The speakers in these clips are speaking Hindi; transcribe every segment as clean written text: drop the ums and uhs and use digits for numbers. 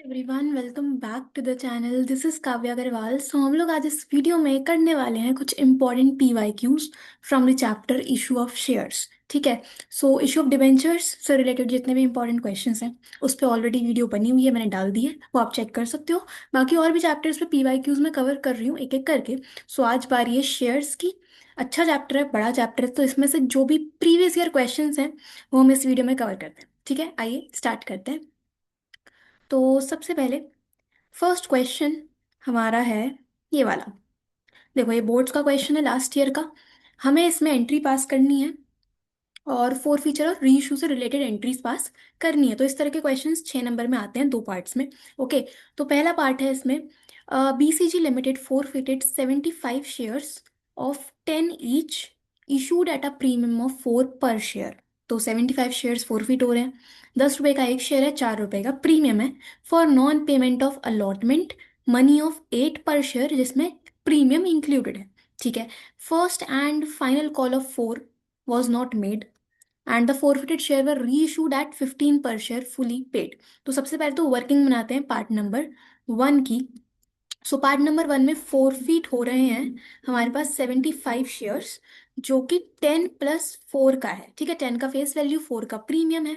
Everyone, welcome back to the channel. This is Kavya Agarwal. So हम लोग आज इस वीडियो में करने वाले हैं कुछ important PYQs from the chapter issue of shares. ठीक है। सो इशू ऑफ डिबेंचर्स से रिलेटेड जितने भी इंपॉर्टेंट क्वेश्चंस हैं उस पर ऑलरेडी वीडियो बनी हुई है, मैंने डाल दी है, वो आप चेक कर सकते हो। बाकी और भी चैप्टर्स पे PYQs मैं कवर कर रही हूँ एक एक करके। सो आज बारी है शेयर्स की। अच्छा चैप्टर है, बड़ा चैप्टर है, तो इसमें से जो भी प्रीवियस ईयर क्वेश्चंस हैं वो हम इस वीडियो में कवर करते हैं। ठीक है, आइए स्टार्ट करते हैं। तो सबसे पहले फर्स्ट क्वेश्चन हमारा है ये वाला। देखो, ये बोर्ड्स का क्वेश्चन है लास्ट ईयर का। हमें इसमें एंट्री पास करनी है और फोर फीचर और री इशू से रिलेटेड एंट्रीज पास करनी है। तो इस तरह के क्वेश्चंस 6 नंबर में आते हैं, दो पार्ट्स में। ओके। तो पहला पार्ट है इसमें, BCG limited forfeited 75 shares of 10 each issued at a premium of 4 पर शेयर। तो 75 शेयर्स फोरफिट हो रहे हैं। 10 रुपए का एक शेयर है, 4 रुपए का प्रीमियम है। For non payment of allotment money of 8 per share, जिसमें प्रीमियम इंक्लूडेड है। ठीक है। First and final call of 4 was not made and the forfeited share were reissued at 15 per share fully paid। तो सबसे पहले तो वर्किंग बनाते हैं पार्ट नंबर 1 की। सो पार्ट नंबर 1 में फोरफीट हो रहे हैं हमारे पास 75 शेयर्स, जो कि 10 + 4 का है। ठीक है, 10 का फेस वैल्यू, 4 का प्रीमियम है।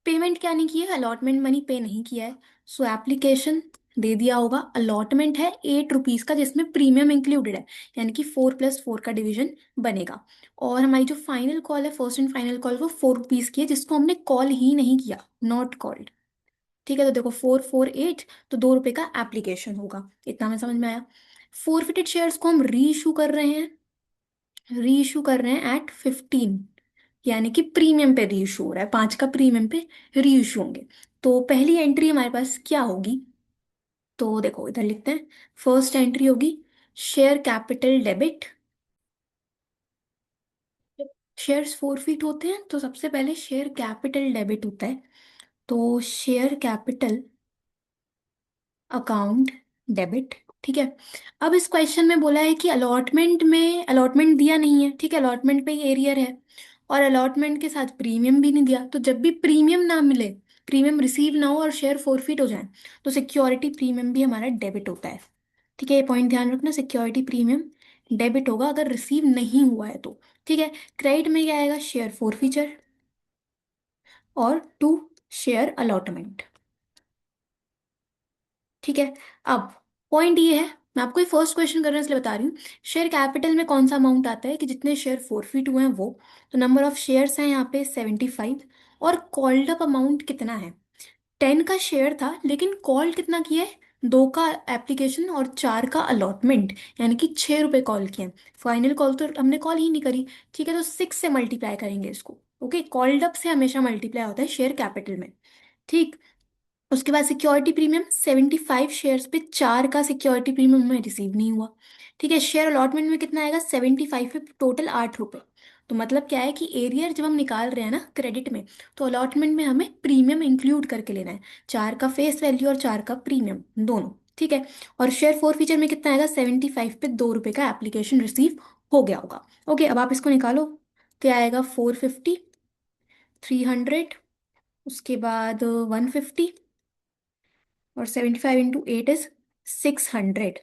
पेमेंट क्या नहीं की है, अलॉटमेंट मनी पे नहीं किया है। सो एप्लीकेशन दे दिया होगा। अलॉटमेंट है 8 रुपीज़ का, जिसमें प्रीमियम इंक्लूडेड है, यानी कि 4 + 4 का डिवीजन बनेगा। और हमारी जो फाइनल कॉल है, फर्स्ट एंड फाइनल कॉल, वो 4 रुपीज़ की है, जिसको हमने कॉल ही नहीं किया, नॉट कॉल्ड। ठीक है, तो देखो 4 4 8, तो 2 रुपए का एप्लीकेशन होगा। इतना में समझ में आया। फोरफिटेड शेयर्स को हम री इशू कर रहे हैं, री इशू कर रहे हैं एट 15, यानी कि प्रीमियम पे री इशू हो रहा है, 5 का प्रीमियम पे री इशू होंगे। तो पहली एंट्री हमारे पास क्या होगी, तो देखो इधर लिखते हैं। फर्स्ट एंट्री होगी share capital debit. Shares forfeit होते हैं तो सबसे पहले शेयर कैपिटल डेबिट होता है। तो शेयर कैपिटल अकाउंट डेबिट। ठीक है। अब इस क्वेश्चन में बोला है कि अलॉटमेंट में अलॉटमेंट दिया नहीं है। ठीक है, अलॉटमेंट पे ही एरियर है और अलॉटमेंट के साथ प्रीमियम भी नहीं दिया। तो जब भी प्रीमियम ना मिले, प्रीमियम रिसीव ना हो और शेयर फोरफिट हो जाए, तो सिक्योरिटी प्रीमियम भी हमारा डेबिट होता है। ठीक है, ये पॉइंट ध्यान रखना, सिक्योरिटी प्रीमियम डेबिट होगा अगर रिसीव नहीं हुआ है तो। ठीक है। क्रेडिट में क्या आएगा, शेयर फोरफीचर और 2 शेयर अलॉटमेंट। ठीक है। अब पॉइंट ये है, मैं आपको ये फर्स्ट क्वेश्चन कर रहा हूँ इसलिए बता रही हूँ। शेयर कैपिटल में कौन सा अमाउंट आता है कि जितने शेयर फोरफिट हुए हैं वो। तो नंबर ऑफ शेयर्स हैं यहाँ पे 75। और कॉल्ड अप अमाउंट कितना है, 10 का शेयर था लेकिन कॉल कितना किया है, 2 का एप्लीकेशन और 4 का अलॉटमेंट, यानी कि 6 रुपए कॉल किए हैं। फाइनल कॉल तो हमने कॉल ही नहीं करी। ठीक है, तो 6 से मल्टीप्लाई करेंगे इसको। ओके, कॉल्ड अप से हमेशा मल्टीप्लाई होता है शेयर कैपिटल में। ठीक। उसके बाद सिक्योरिटी प्रीमियम 75 शेयर्स पे 4 का सिक्योरिटी प्रीमियम हमें रिसीव नहीं हुआ। ठीक है, शेयर अलॉटमेंट में कितना आएगा, 75 पे टोटल 8 रुपए। तो मतलब क्या है कि एरियर जब हम निकाल रहे हैं ना क्रेडिट में, तो अलॉटमेंट में हमें प्रीमियम इंक्लूड करके लेना है, 4 का फेस वैल्यू और 4 का प्रीमियम दोनों। ठीक है। और शेयर फोर फीचर में कितना आएगा, 75 पे 2 रुपए का एप्लीकेशन रिसीव हो गया होगा। ओके, अब आप इसको निकालो। क्या आएगा, 450, 300, उसके बाद 150, और 75 × 8 इज 600।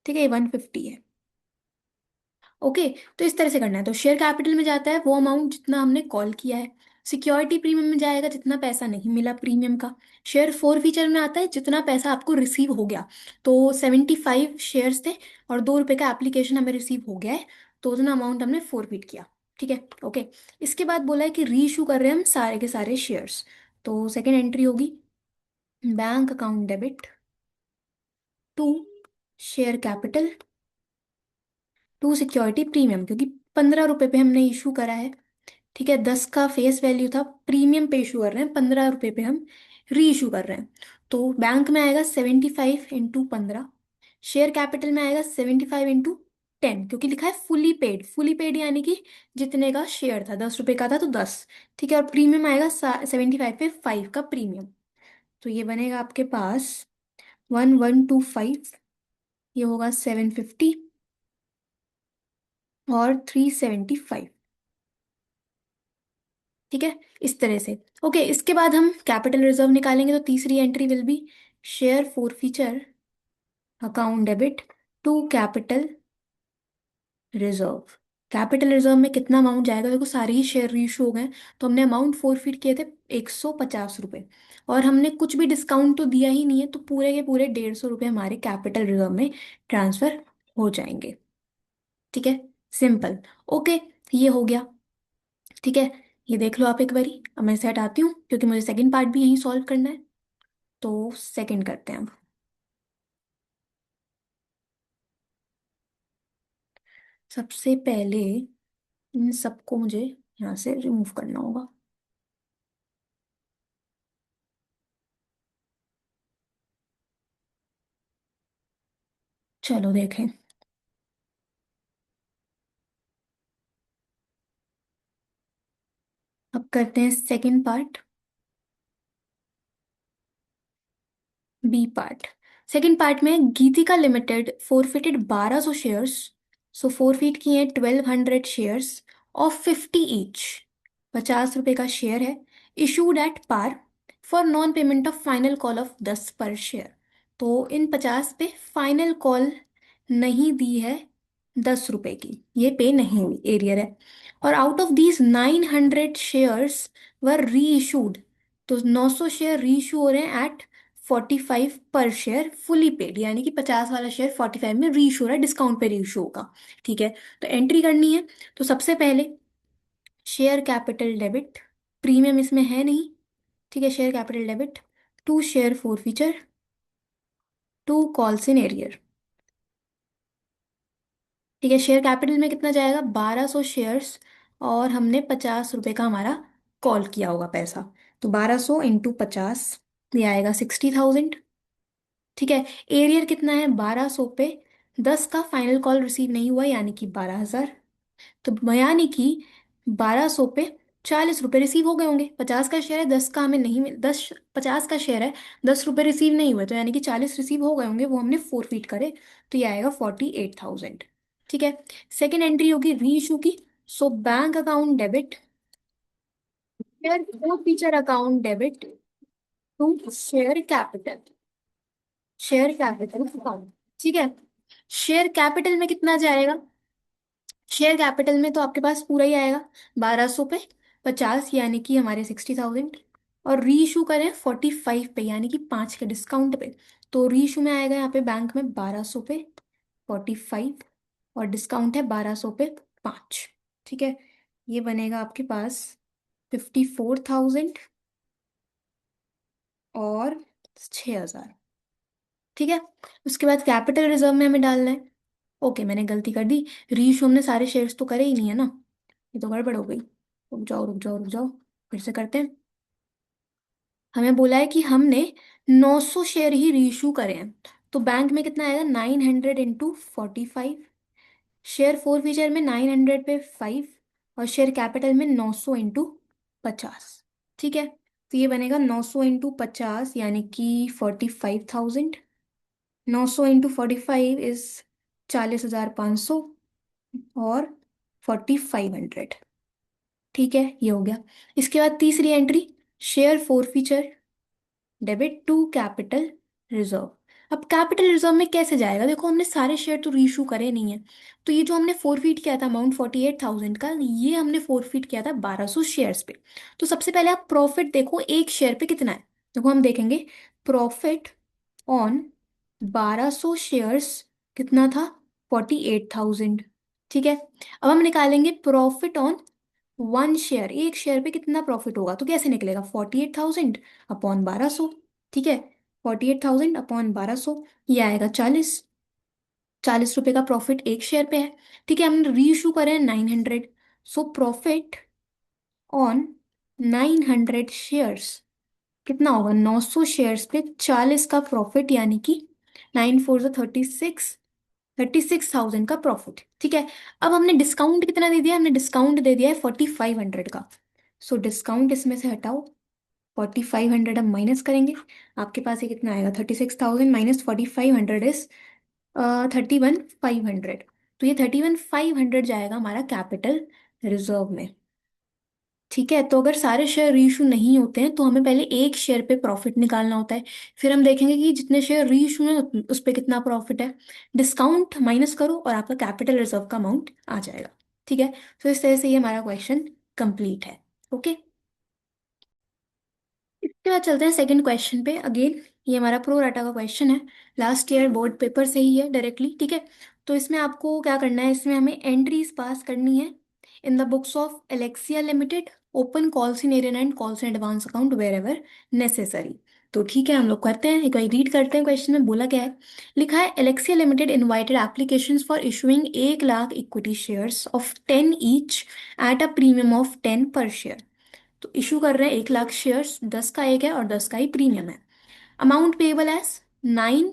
ठीक है, ये 150 है। ओके। तो इस तरह से करना है। तो शेयर कैपिटल में जाता है वो अमाउंट जितना हमने कॉल किया है। सिक्योरिटी प्रीमियम में जाएगा जितना पैसा नहीं मिला प्रीमियम का। शेयर फोर फीचर में आता है जितना पैसा आपको रिसीव हो गया। तो 75 शेयर्स थे और 2 रुपए का एप्लीकेशन हमें रिसीव हो गया है, तो उतना अमाउंट हमने फोरफिट किया। ठीक है। ओके। इसके बाद बोला है कि री इशू कर रहे हैं हम सारे के सारे शेयर्स। तो सेकेंड एंट्री होगी bank account debit to share capital to security premium, क्योंकि 15 रुपए पे हमने इशू करा है। ठीक है, 10 का फेस वैल्यू था, प्रीमियम पे इशू कर रहे हैं, 15 रुपए पे हम री इशू कर रहे हैं। तो बैंक में आएगा 75 × 15। शेयर कैपिटल में आएगा 75 × 10, क्योंकि लिखा है फुली पेड। फुली पेड यानी कि जितने का शेयर था, 10 रुपए का था तो 10। ठीक है, और प्रीमियम आएगा 75 पे 5 का प्रीमियम। तो ये बनेगा आपके पास 1125, ये होगा 750 और 375। ठीक है, इस तरह से। ओके, इसके बाद हम कैपिटल रिजर्व निकालेंगे, तो तीसरी entry will be share forfeiture account debit to capital reserve. Capital reserve में कितना अमाउंट जाएगा, देखो सारे ही शेयर रीइशू हो गए, तो हमने अमाउंट फोरफिट किए थे 150 रुपये, और हमने कुछ भी डिस्काउंट तो दिया ही नहीं है, तो पूरे के पूरे 150 रुपये हमारे कैपिटल रिजर्व में ट्रांसफर हो जाएंगे। ठीक है, सिंपल। ओके, ये हो गया। ठीक है, ये देख लो आप एक बारी। अब मैं इसे हटाती हूँ क्योंकि मुझे सेकंड पार्ट भी यहीं सॉल्व करना है। तो सेकंड करते हैं अब। सबसे पहले इन सबको मुझे यहाँ से रिमूव करना होगा। चलो देखें। अब करते हैं second part, B part. Second part में Geetika limited forfeited 1200 shares. So forfeit किए हैं 1200 शेयर्स ऑफ 50 ईच। 50 रुपए का शेयर है। Issued at par for non payment of final call of 10 per share. तो इन 50 पे फाइनल कॉल नहीं दी है 10 रुपए की, ये पे नहीं हुई, एरियर है। और आउट ऑफ दीज 900 शेयर्स वर री इशूड। तो 900 शेयर री इशू हो रहे हैं एट 45 पर शेयर फुली पेड, यानी कि 50 वाला शेयर 45 में री इशू हो रहा है, डिस्काउंट पे री इशू होगा। ठीक है, तो एंट्री करनी है। तो सबसे पहले शेयर कैपिटल डेबिट, प्रीमियम इसमें है नहीं। ठीक है, share capital debit to share forfeiture to calls in arrear. ठीक है, शेयर कैपिटल में कितना जाएगा, 1200 शेयर्स, और हमने 50 रुपए का हमारा कॉल किया होगा पैसा। तो 1200 × 50, ये आएगा 60,000। ठीक है, एरियर कितना है, 1200 पे 10 का फाइनल कॉल रिसीव नहीं हुआ, यानी कि 12,000। तो यानी कि 1200 पे 40 रुपए रिसीव हो गए होंगे। 50 का शेयर है, 10 का हमें नहीं मिल, 50 का शेयर है, 10 रुपए रिसीव नहीं हुए, तो यानी कि 40 रिसीव हो गए होंगे, वो हमने फोरफीट करे। तो ये आएगा 48,000। ठीक है, सेकेंड एंट्री होगी री इशू की। So bank account debit, share forfeiture account debit to share capital, share capital account. ठीक है, शेयर कैपिटल में कितना जाएगा, शेयर कैपिटल में तो आपके पास पूरा ही आएगा, 1200 पे 50, यानी कि हमारे 60,000। और री इशू करें 45 पे, यानी कि 5 के डिस्काउंट पे। तो री इशू में आएगा यहाँ पे बैंक में 1200 पे 45, और डिस्काउंट है 1200 पे 5। ठीक है, ये बनेगा आपके पास 54,000 और 6,000। ठीक है, उसके बाद कैपिटल रिजर्व में हमें डालना है। ओके, मैंने गलती कर दी, री इशू हमने सारे शेयर्स तो करे ही नहीं है ना, ये तो गड़बड़ हो गई। रुक जाओ रुक जाओ रुक जाओ, फिर से करते हैं। हमें बोला है कि हमने 900 शेयर ही रीइशू करे हैं। तो बैंक में कितना आएगा, 900 × 45। शेयर फोर फीचर में 900 पे 5, और शेयर कैपिटल में 900 × 50। ठीक है, तो ये बनेगा 900 × 50, यानी कि 45,000। 900 × 45 इज 40,500 और 4,500। ठीक है, ये हो गया। इसके बाद तीसरी entry, share forfeiture debit to capital reserve. अब कैपिटल रिजर्व में कैसे जाएगा, देखो हमने सारे शेयर तो रीइशू करे नहीं है। तो ये जो हमने फोरफीट किया था अमाउंट 48,000 का, ये हमने फोरफीट किया था 1200 शेयर्स पे। तो सबसे पहले आप प्रॉफिट देखो एक शेयर पे कितना है। देखो हम देखेंगे प्रॉफिट ऑन 1200 शेयर्स कितना था, 48,000। ठीक है, अब हम निकालेंगे प्रॉफिट ऑन वन शेयर, एक शेयर पे कितना प्रॉफिट होगा, तो कैसे निकलेगा, 48,000 अपॉन 1200। ठीक है, 48,000 अपॉन 1200, ये आएगा 40। 40 रुपए का प्रॉफिट एक शेयर पे है। ठीक है, हमने री इशू करे हैं 900, सो प्रॉफिट ऑन 900 शेयर्स कितना होगा, 900 शेयर्स पे 40 का प्रॉफिट, यानी कि 9 4 36, 36,000 का प्रॉफिट। ठीक है, अब हमने डिस्काउंट कितना दे दिया, हमने डिस्काउंट दे दिया है 4,500 का। सो डिस्काउंट इसमें से हटाओ, 4,500 हम माइनस करेंगे। आपके पास ये कितना आएगा, 36,000 माइनस 4,500 इज 31,500। तो ये 31,500 जाएगा हमारा कैपिटल रिजर्व में। ठीक है, तो अगर सारे शेयर रीइशू नहीं होते हैं तो हमें पहले एक शेयर पे प्रॉफिट निकालना होता है। फिर हम देखेंगे कि जितने शेयर रीइशू हैं उस पे कितना प्रॉफिट है। डिस्काउंट माइनस करो और आपका कैपिटल रिजर्व का अमाउंट आ जाएगा। ठीक है, तो इस तरह से ये हमारा क्वेश्चन कंप्लीट है। ओके, इसके बाद चलते हैं सेकंड क्वेश्चन पे। अगेन ये हमारा प्रो राटा का क्वेश्चन है, लास्ट ईयर बोर्ड पेपर से ही है डायरेक्टली। ठीक है, तो इसमें आपको क्या करना है, इसमें हमें एंट्रीज पास करनी है in the books of Alexia limited, open calls in arrear and calls in advance account wherever necessary. तो ठीक है, हम लोग करते हैं, एक बार रीड करते हैं क्वेश्चन में बोला क्या है। लिखा है Alexia limited invited applications for issuing 1 lakh equity shares of 10 each at a premium of 10 per share. तो इशू कर रहे हैं 1 लाख शेयर्स, 10 का एक है और 10 का ही प्रीमियम है। Amount payable as 9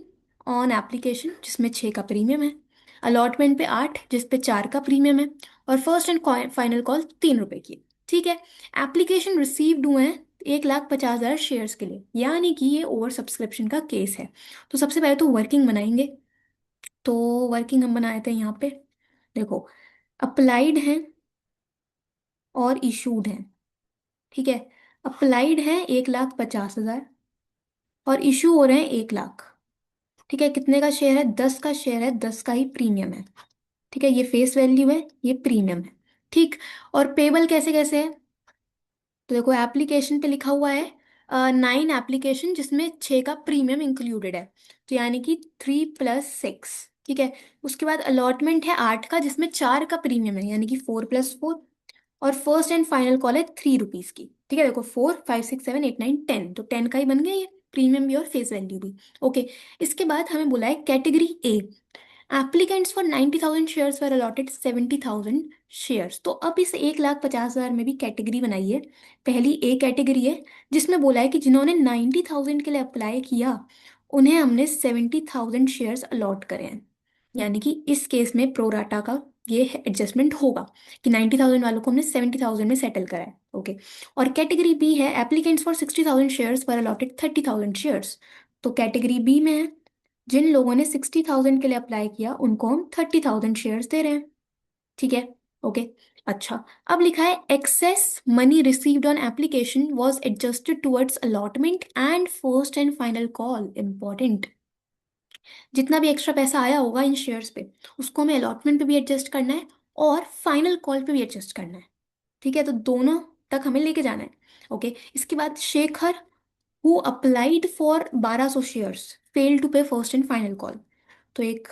on application, जिसमें 6 का प्रीमियम है। अलॉटमेंट पे 8, जिस पे 4 का प्रीमियम है। और फर्स्ट एंड फाइनल कॉल 3 रुपए की है। ठीक है, एप्लीकेशन रिसीव्ड हुए हैं 1,50,000 शेयर्स के लिए, यानी कि ये ओवर सब्सक्रिप्शन का केस है। तो सबसे पहले तो वर्किंग बनाएंगे। तो वर्किंग हम बनाए थे यहाँ पे, देखो, अप्लाइड है और इशूड है। ठीक है, अप्लाइड है 1,50,000 और इशू हो रहे हैं 1 लाख। ठीक है, कितने का शेयर है, 10 का शेयर है, 10 का ही प्रीमियम है। ठीक है, ये फेस वैल्यू है, ये प्रीमियम है। ठीक, और पेबल कैसे कैसे है, तो देखो एप्लीकेशन पे लिखा हुआ है 9 एप्लीकेशन, जिसमें 6 का प्रीमियम इंक्लूडेड है, तो यानी कि 3 + 6। ठीक है, उसके बाद अलॉटमेंट है 8 का, जिसमें 4 का प्रीमियम है, यानी कि 4 + 4। और फर्स्ट एंड फाइनल कॉल है 3 रुपीज की। ठीक है, देखो 4, 5, 6, 7, 8, 9, 10, तो 10 का ही बन गया ये, प्रीमियम भी और फेस वैल्यू भी। ओके, इसके बाद हमें बोला है category A, applicants for 90,000 shares were allotted 70,000 shares. तो अब इस 1,50,000 में भी कैटेगरी बनाई है। पहली ए कैटेगरी है, जिसमें बोला है कि जिन्होंने 90,000 के लिए अप्लाई किया उन्हें हमने 70,000 शेयर्स अलॉट करे हैं। यानी कि इस केस में प्रोराटा का ये एडजस्टमेंट होगा कि 90,000 वालों को हमने 70,000 में सेटल करा है। ओके, और कैटेगरी बी है, applicants for 60,000 shares were allotted 30,000 shares. तो कैटेगरी बी में है, जिन लोगों ने 60,000 के लिए अप्लाई किया उनको हम 30,000 शेयर्स दे रहे हैं। ठीक है, ओके। अच्छा, अब लिखा है excess money received on application was adjusted towards allotment and first and final call. Important, जितना भी एक्स्ट्रा पैसा आया होगा इन शेयर्स पे, उसको हमें अलॉटमेंट पे भी एडजस्ट करना है और फाइनल कॉल पे भी एडजस्ट करना है। ठीक है, तो दोनों तक हमें लेके जाना है। ओके, इसके बाद Shekhar who applied for 1,200 shares fail to pay first and final call. तो एक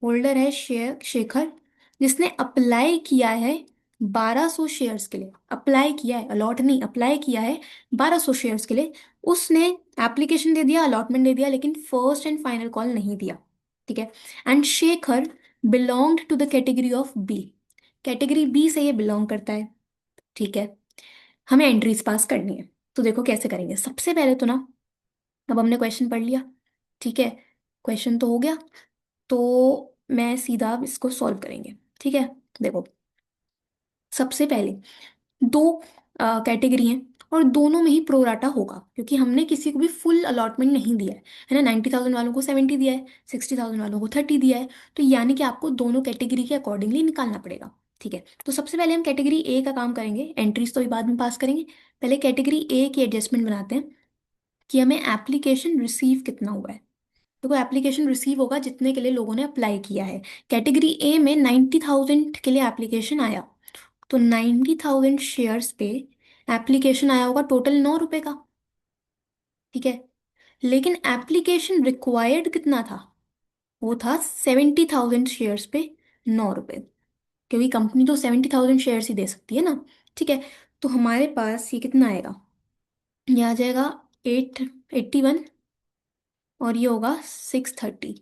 होल्डर है शेखर, जिसने अप्लाई किया है 1,200 शेयर्स के लिए, अप्लाई किया है, अलॉट नहीं, अप्लाई किया है 1,200 शेयर्स के लिए। उसने एप्लीकेशन दे दिया, अलॉटमेंट दे दिया, लेकिन फर्स्ट एंड फाइनल कॉल नहीं दिया। ठीक है, and Shekhar belonged to the category of B, category B से ये बिलोंग करता है। ठीक है, हमें एंट्रीज पास करनी है। तो देखो कैसे करेंगे, सबसे पहले तो ना, अब हमने क्वेश्चन पढ़ लिया। ठीक है, क्वेश्चन तो हो गया, तो मैं सीधा अब इसको सॉल्व करेंगे। ठीक है, देखो, सबसे पहले दो कैटेगरी हैं और दोनों में ही प्रोराटा होगा, क्योंकि हमने किसी को भी फुल अलॉटमेंट नहीं दिया है ना। 90,000 वालों को 70 दिया है, 60,000 वालों को 30 दिया है। तो यानी कि आपको दोनों कैटेगरी के अकॉर्डिंगली निकालना पड़ेगा। ठीक है, तो सबसे पहले हम कैटेगरी ए का काम करेंगे, एंट्रीज तो भी बाद में पास करेंगे। पहले कैटेगरी ए की एडजस्टमेंट बनाते हैं कि हमें एप्लीकेशन रिसीव कितना हुआ है। देखो एप्लीकेशन रिसीव होगा जितने के लिए लोगों ने अप्लाई किया है। कैटेगरी ए में 90,000 के लिए एप्लीकेशन आया, तो 90,000 शेयर्स पे एप्लीकेशन आया होगा टोटल 9 रुपए का। ठीक है, लेकिन एप्लीकेशन रिक्वायर्ड कितना था, वो था 70,000 शेयर्स पे 9 रुपए, क्योंकि कंपनी तो 70,000 शेयर्स ही दे सकती है ना। ठीक है, तो हमारे पास ये कितना आएगा, ये आ जाएगा 881 और ये होगा 630।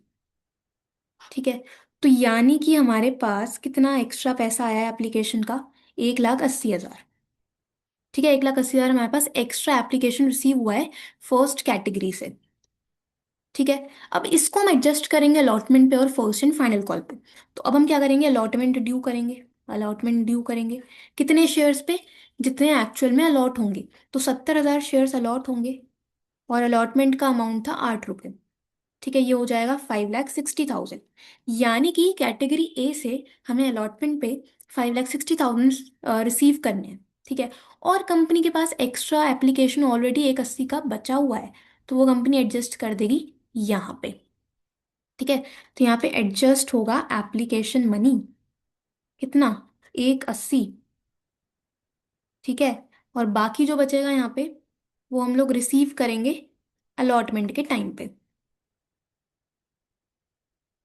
ठीक है, तो यानी कि हमारे पास कितना एक्स्ट्रा पैसा आया है एप्लीकेशन का, 1,80,000। ठीक है, 1,80,000 हमारे पास एक्स्ट्रा एप्लीकेशन रिसीव हुआ है फर्स्ट कैटेगरी से। ठीक है, अब इसको हम एडजस्ट करेंगे अलॉटमेंट पे और first and final call pay. तो अब हम क्या करेंगे, अलॉटमेंट ड्यू करेंगे। अलॉटमेंट ड्यू करेंगे कितने शेयर्स पे, जितने एक्चुअल में अलॉट होंगे। तो 70,000 शेयर्स अलॉट होंगे और अलॉटमेंट का अमाउंट था 8 रुपये। ठीक है, ये हो जाएगा 5,60,000। यानी कि कैटेगरी ए से हमें अलॉटमेंट पे 5,60,000 रिसीव करने हैं। ठीक है, और कंपनी के पास एक्स्ट्रा एप्लीकेशन ऑलरेडी 180 का बचा हुआ है, तो वो कंपनी एडजस्ट कर देगी यहाँ पे। ठीक है, तो यहाँ पे एडजस्ट होगा एप्लीकेशन मनी कितना, 180। ठीक है, और बाकी जो बचेगा यहाँ पे वो हम लोग रिसीव करेंगे अलॉटमेंट के टाइम पे।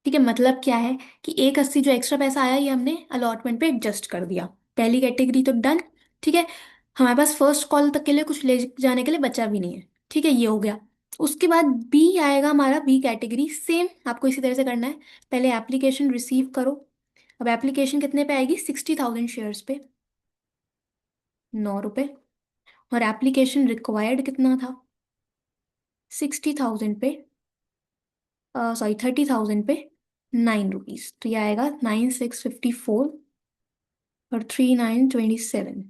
ठीक है, मतलब क्या है कि 180 जो एक्स्ट्रा पैसा आया ये हमने अलॉटमेंट पे एडजस्ट कर दिया। पहली कैटेगरी तो डन। ठीक है, हमारे पास फर्स्ट कॉल तक के लिए कुछ ले जाने के लिए बचा भी नहीं है। ठीक है, ये हो गया। उसके बाद बी आएगा हमारा, बी कैटेगरी सेम आपको इसी तरह से करना है। पहले एप्लीकेशन रिसीव करो। अब एप्लीकेशन कितने पे आएगी, 60,000 शेयर्स पे, 9 रुपए। और एप्लीकेशन रिक्वायर्ड कितना था, 60,000 पे, सॉरी 30,000 पे 9 रुपीज, तो ये आएगा 9,654 और 3,927।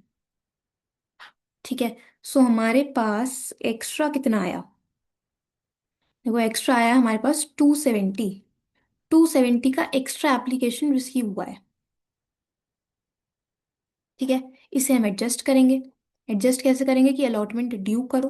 ठीक है, सो हमारे पास एक्स्ट्रा कितना आया, देखो एक्स्ट्रा आया हमारे पास 270। 270 का एक्स्ट्रा एप्लीकेशन रिसीव हुआ है। ठीक है, इसे हम एडजस्ट करेंगे। एडजस्ट कैसे करेंगे कि अलॉटमेंट ड्यू करो।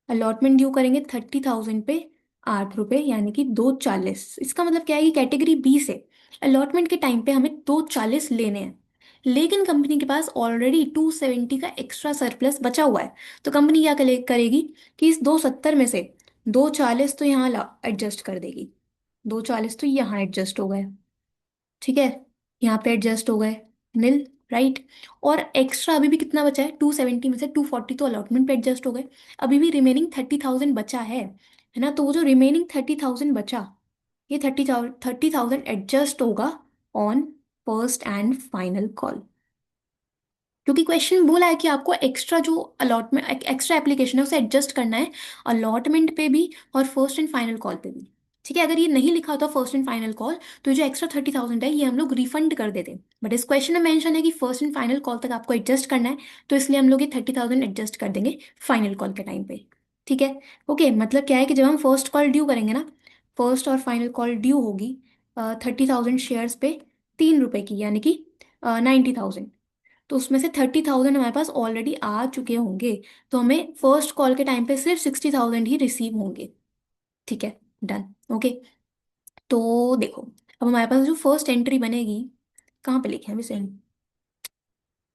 अलॉटमेंट ड्यू करेंगे 30,000 पे 8 रुपए, यानी कि 240। इसका मतलब क्या है कि कैटेगरी बी से अलॉटमेंट के टाइम पे हमें 240 लेने हैं, लेकिन कंपनी के पास ऑलरेडी 270 का एक्स्ट्रा सरप्लस बचा हुआ है। तो कंपनी क्या करेगी कि इस 270 में से 240 तो यहाँ एडजस्ट कर देगी, 240 तो यहाँ एडजस्ट हो गए। ठीक है, यहाँ पे एडजस्ट हो गए, नील, राइट। और एक्स्ट्रा अभी भी कितना बचा है, 270 में से 240 तो अलॉटमेंट पे एडजस्ट हो गए। अभी भी रिमेनिंग 30,000 बचा है ना। तो वो जो रिमेनिंग 30,000 बचा, ये 30,000 एडजस्ट होगा on first and final call. क्योंकि क्वेश्चन बोला है कि आपको एक्स्ट्रा जो अलॉटमेंट एक्स्ट्रा एप्लीकेशन है उसे एडजस्ट करना है, अलॉटमेंट पे भी और फर्स्ट एंड फाइनल कॉल पे भी। ठीक है, अगर ये नहीं लिखा होता फर्स्ट एंड फाइनल कॉल, तो ये जो एक्स्ट्रा 30,000 है ये हम लोग रिफंड कर देते। बट इस क्वेश्चन में मेंशन है कि फर्स्ट एंड फाइनल कॉल तक आपको एडजस्ट करना है, तो इसलिए हम लोग ये 30,000 एडजस्ट कर देंगे फाइनल कॉल के टाइम पे। ठीक है, ओके, मतलब क्या है कि जब हम फर्स्ट कॉल ड्यू करेंगे ना, फर्स्ट और फाइनल कॉल ड्यू होगी 30,000 शेयर्स पे 3 रुपए की, यानी कि 90,000। तो उसमें से 30,000 हमारे पास ऑलरेडी आ चुके होंगे, तो हमें फर्स्ट कॉल के टाइम पे सिर्फ 60,000 ही रिसीव होंगे। ठीक है, डन, ओके। तो देखो, अब हमारे पास जो फर्स्ट एंट्री बनेगी, कहाँ पे लिखे हैं अभी सेम,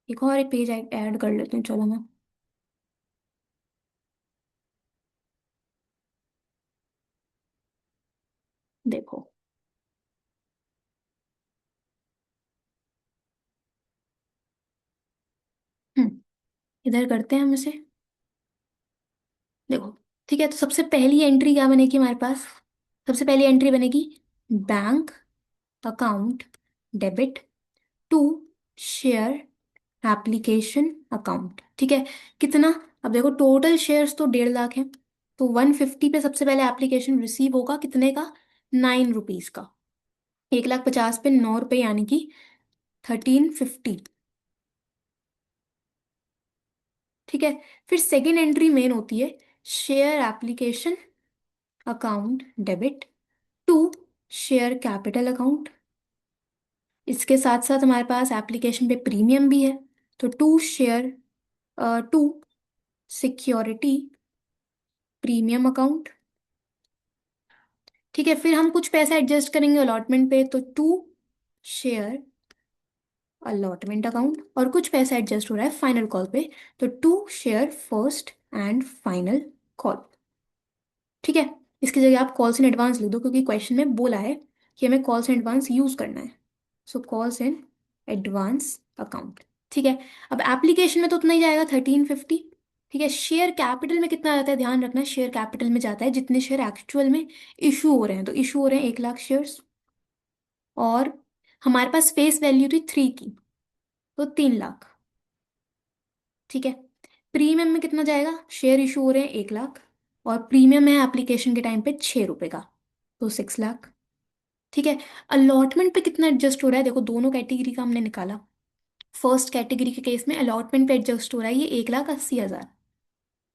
एक और एक पेज ऐड कर लेती हूँ, चलो मैं। देखो, हम्म, इधर करते हैं हम इसे। देखो, ठीक है, तो सबसे पहली एंट्री क्या बनेगी हमारे पास, सबसे पहली एंट्री बनेगी bank account debit to share application account. ठीक है, कितना, अब देखो टोटल शेयर्स तो 1.5 लाख है, तो 150 पे सबसे पहले एप्लीकेशन रिसीव होगा कितने का, 9 रुपीज का। 1,50,000 पे 9 रुपए, यानी कि 1350। ठीक है, फिर सेकेंड एंट्री मेन होती है share application account debit to share capital account. इसके साथ साथ हमारे पास एप्लीकेशन पे प्रीमियम भी है, तो to share to security premium account. ठीक है, फिर हम कुछ पैसा एडजस्ट करेंगे अलॉटमेंट पे, तो टू शेयर अलॉटमेंट अकाउंट, और कुछ पैसा एडजस्ट हो रहा है फाइनल कॉल पे, तो to share first and final call. ठीक है, इसकी जगह आप कॉल्स इन एडवांस लिख दो, क्योंकि क्वेश्चन में बोला है कि हमें कॉल्स इन एडवांस यूज करना है। सो कॉल्स इन एडवांस अकाउंट। ठीक है, अब एप्लीकेशन में तो उतना ही जाएगा 1350। ठीक है, शेयर कैपिटल में कितना जाता है, ध्यान रखना, शेयर कैपिटल में जाता है जितने शेयर एक्चुअल में इशू हो रहे हैं, तो इशू हो रहे हैं 1 लाख शेयर्स। और हमारे पास फेस वैल्यू थी 3 की, तो 3 लाख। ठीक है, प्रीमियम में कितना जाएगा, शेयर इशू हो रहे हैं 1 लाख, और प्रीमियम है एप्लीकेशन के टाइम पे 6 रुपए का, तो 6 लाख। ठीक है, अलॉटमेंट पे कितना एडजस्ट हो रहा है, देखो दोनों कैटेगरी का हमने निकाला। फर्स्ट कैटेगरी के केस में अलॉटमेंट पे एडजस्ट हो रहा है ये 1,80,000।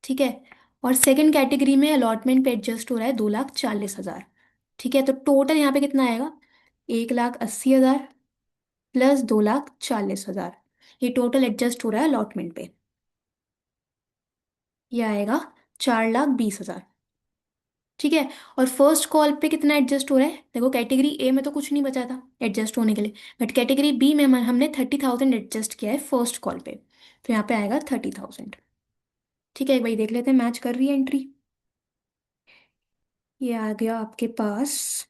ठीक है, और सेकंड कैटेगरी में अलॉटमेंट पे एडजस्ट हो रहा है 2,40,000। ठीक है, तो टोटल यहाँ पे कितना आएगा, 1,80,000 प्लस 2,40,000, ये टोटल एडजस्ट हो रहा है अलॉटमेंट पे। ये आएगा 4,20,000। ठीक है। और फर्स्ट कॉल पे कितना एडजस्ट हो रहा है, देखो कैटेगरी ए में तो कुछ नहीं बचा था एडजस्ट होने के लिए, बट कैटेगरी बी में हमने 30,000 एडजस्ट किया है फर्स्ट कॉल पे, तो यहाँ पे आएगा 30,000। ठीक है, एक भाई देख लेते हैं मैच कर रही है एंट्री। ये आ गया आपके पास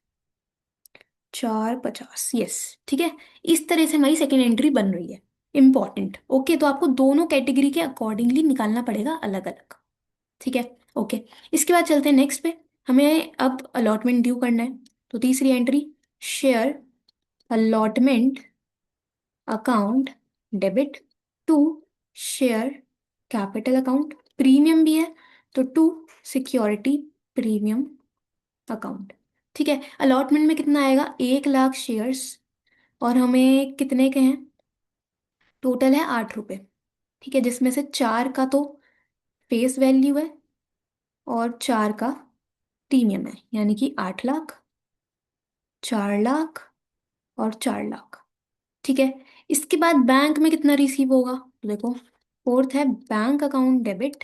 4,50, यस। ठीक है, इस तरह से हमारी सेकेंड एंट्री बन रही है। इंपॉर्टेंट, ओके, तो आपको दोनों कैटेगरी के अकॉर्डिंगली निकालना पड़ेगा अलग अलग। ठीक है, ओके। इसके बाद चलते हैं नेक्स्ट पे। हमें अब अलॉटमेंट ड्यू करना है, तो तीसरी entry, share allotment account debit to share capital account, premium भी है तो टू सिक्योरिटी प्रीमियम अकाउंट। ठीक है, अलॉटमेंट में कितना आएगा, 1 लाख शेयर्स, और हमें कितने के हैं, टोटल है 8 रुपए। ठीक है, जिसमें से 4 का तो फेस वैल्यू है और 4 का प्रीमियम है, यानी कि 8 लाख, 4 लाख और 4 लाख। ठीक है, इसके बाद बैंक में कितना रिसीव होगा, तो देखो फोर्थ है bank account debit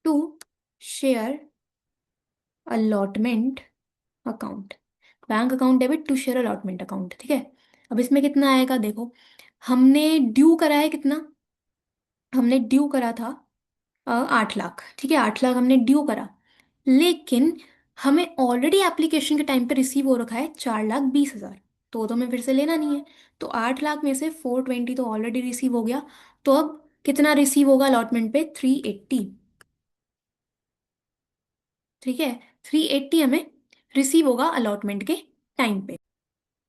to share allotment account, bank account debit to share allotment account. ठीक है, अब इसमें कितना आएगा देखो, हमने ड्यू करा है कितना, हमने ड्यू करा था 8 लाख। ठीक है, 8 लाख हमने ड्यू करा, लेकिन हमें ऑलरेडी एप्लीकेशन के टाइम पे रिसीव हो रखा है 4,20,000, तो हमें फिर से लेना नहीं है। तो 8 लाख में से 420 तो ऑलरेडी रिसीव हो गया, तो अब कितना रिसीव होगा अलॉटमेंट पे, 380। ठीक है, 380 हमें रिसीव होगा अलॉटमेंट के टाइम पे।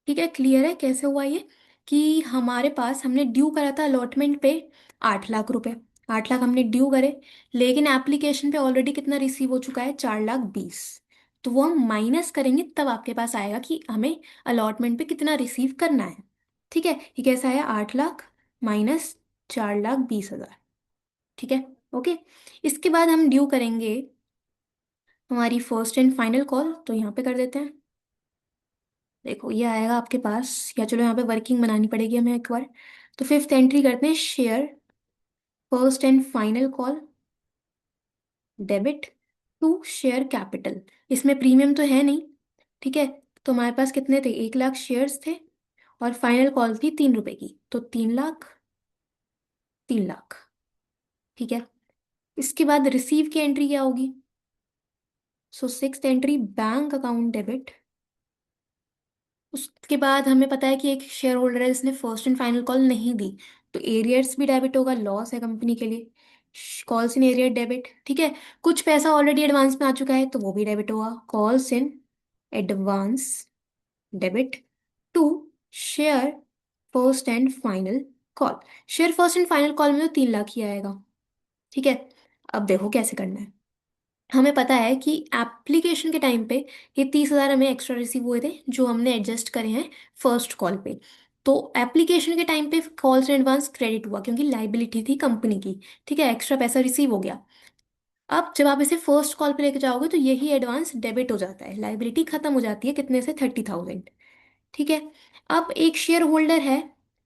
ठीक है, क्लियर है कैसे हुआ ये, कि हमारे पास हमने ड्यू करा था अलॉटमेंट पे 8 लाख रुपए, 8 लाख हमने ड्यू करे, लेकिन एप्लीकेशन पे ऑलरेडी कितना रिसीव हो चुका है, 4,20,000। तो वो हम माइनस करेंगे तब आपके पास आएगा कि हमें अलॉटमेंट पे कितना रिसीव करना है। ठीक है, ये कैसा है, 8 लाख माइनस 4,20,000। ठीक है, ओके। इसके बाद हम ड्यू करेंगे हमारी फर्स्ट एंड फाइनल कॉल, तो यहाँ पे कर देते हैं। देखो ये आएगा आपके पास, या चलो यहाँ पे वर्किंग बनानी पड़ेगी हमें एक बार, तो फिफ्थ एंट्री करते हैं, share first and final call debit to share capital. इसमें प्रीमियम तो है नहीं, ठीक है, तो हमारे पास कितने थे, 1 लाख शेयर्स थे, और फाइनल कॉल थी 3 रुपए की, तो 3 लाख, 3 लाख। ठीक है, इसके बाद रिसीव की एंट्री क्या होगी, so six entry bank account debit, उसके बाद हमें पता है कि एक शेयर होल्डर है जिसने फर्स्ट एंड फाइनल कॉल नहीं दी, तो एरियर्स भी डेबिट होगा, लॉस है कंपनी के लिए, कॉल्स इन एरियर डेबिट। ठीक है, कुछ पैसा ऑलरेडी एडवांस में आ चुका है तो वो भी डेबिट होगा, calls in advance debit to share first and final call. Share first and final call में तो 3 लाख ही आएगा। ठीक है, अब देखो कैसे करना है। हमें पता है कि एप्लीकेशन के टाइम पे ये 30,000 हमें एक्स्ट्रा रिसीव हुए थे जो हमने एडजस्ट करे हैं फर्स्ट कॉल पे, तो एप्लीकेशन के टाइम पे कॉल्स इन एडवांस क्रेडिट हुआ क्योंकि लाइबिलिटी थी कंपनी की। ठीक है, एक्स्ट्रा पैसा रिसीव हो गया। अब जब आप इसे फर्स्ट कॉल पे लेके जाओगे तो यही एडवांस डेबिट हो जाता है, लाइबिलिटी खत्म हो जाती है कितने से, 30,000। ठीक है, अब एक शेयर होल्डर है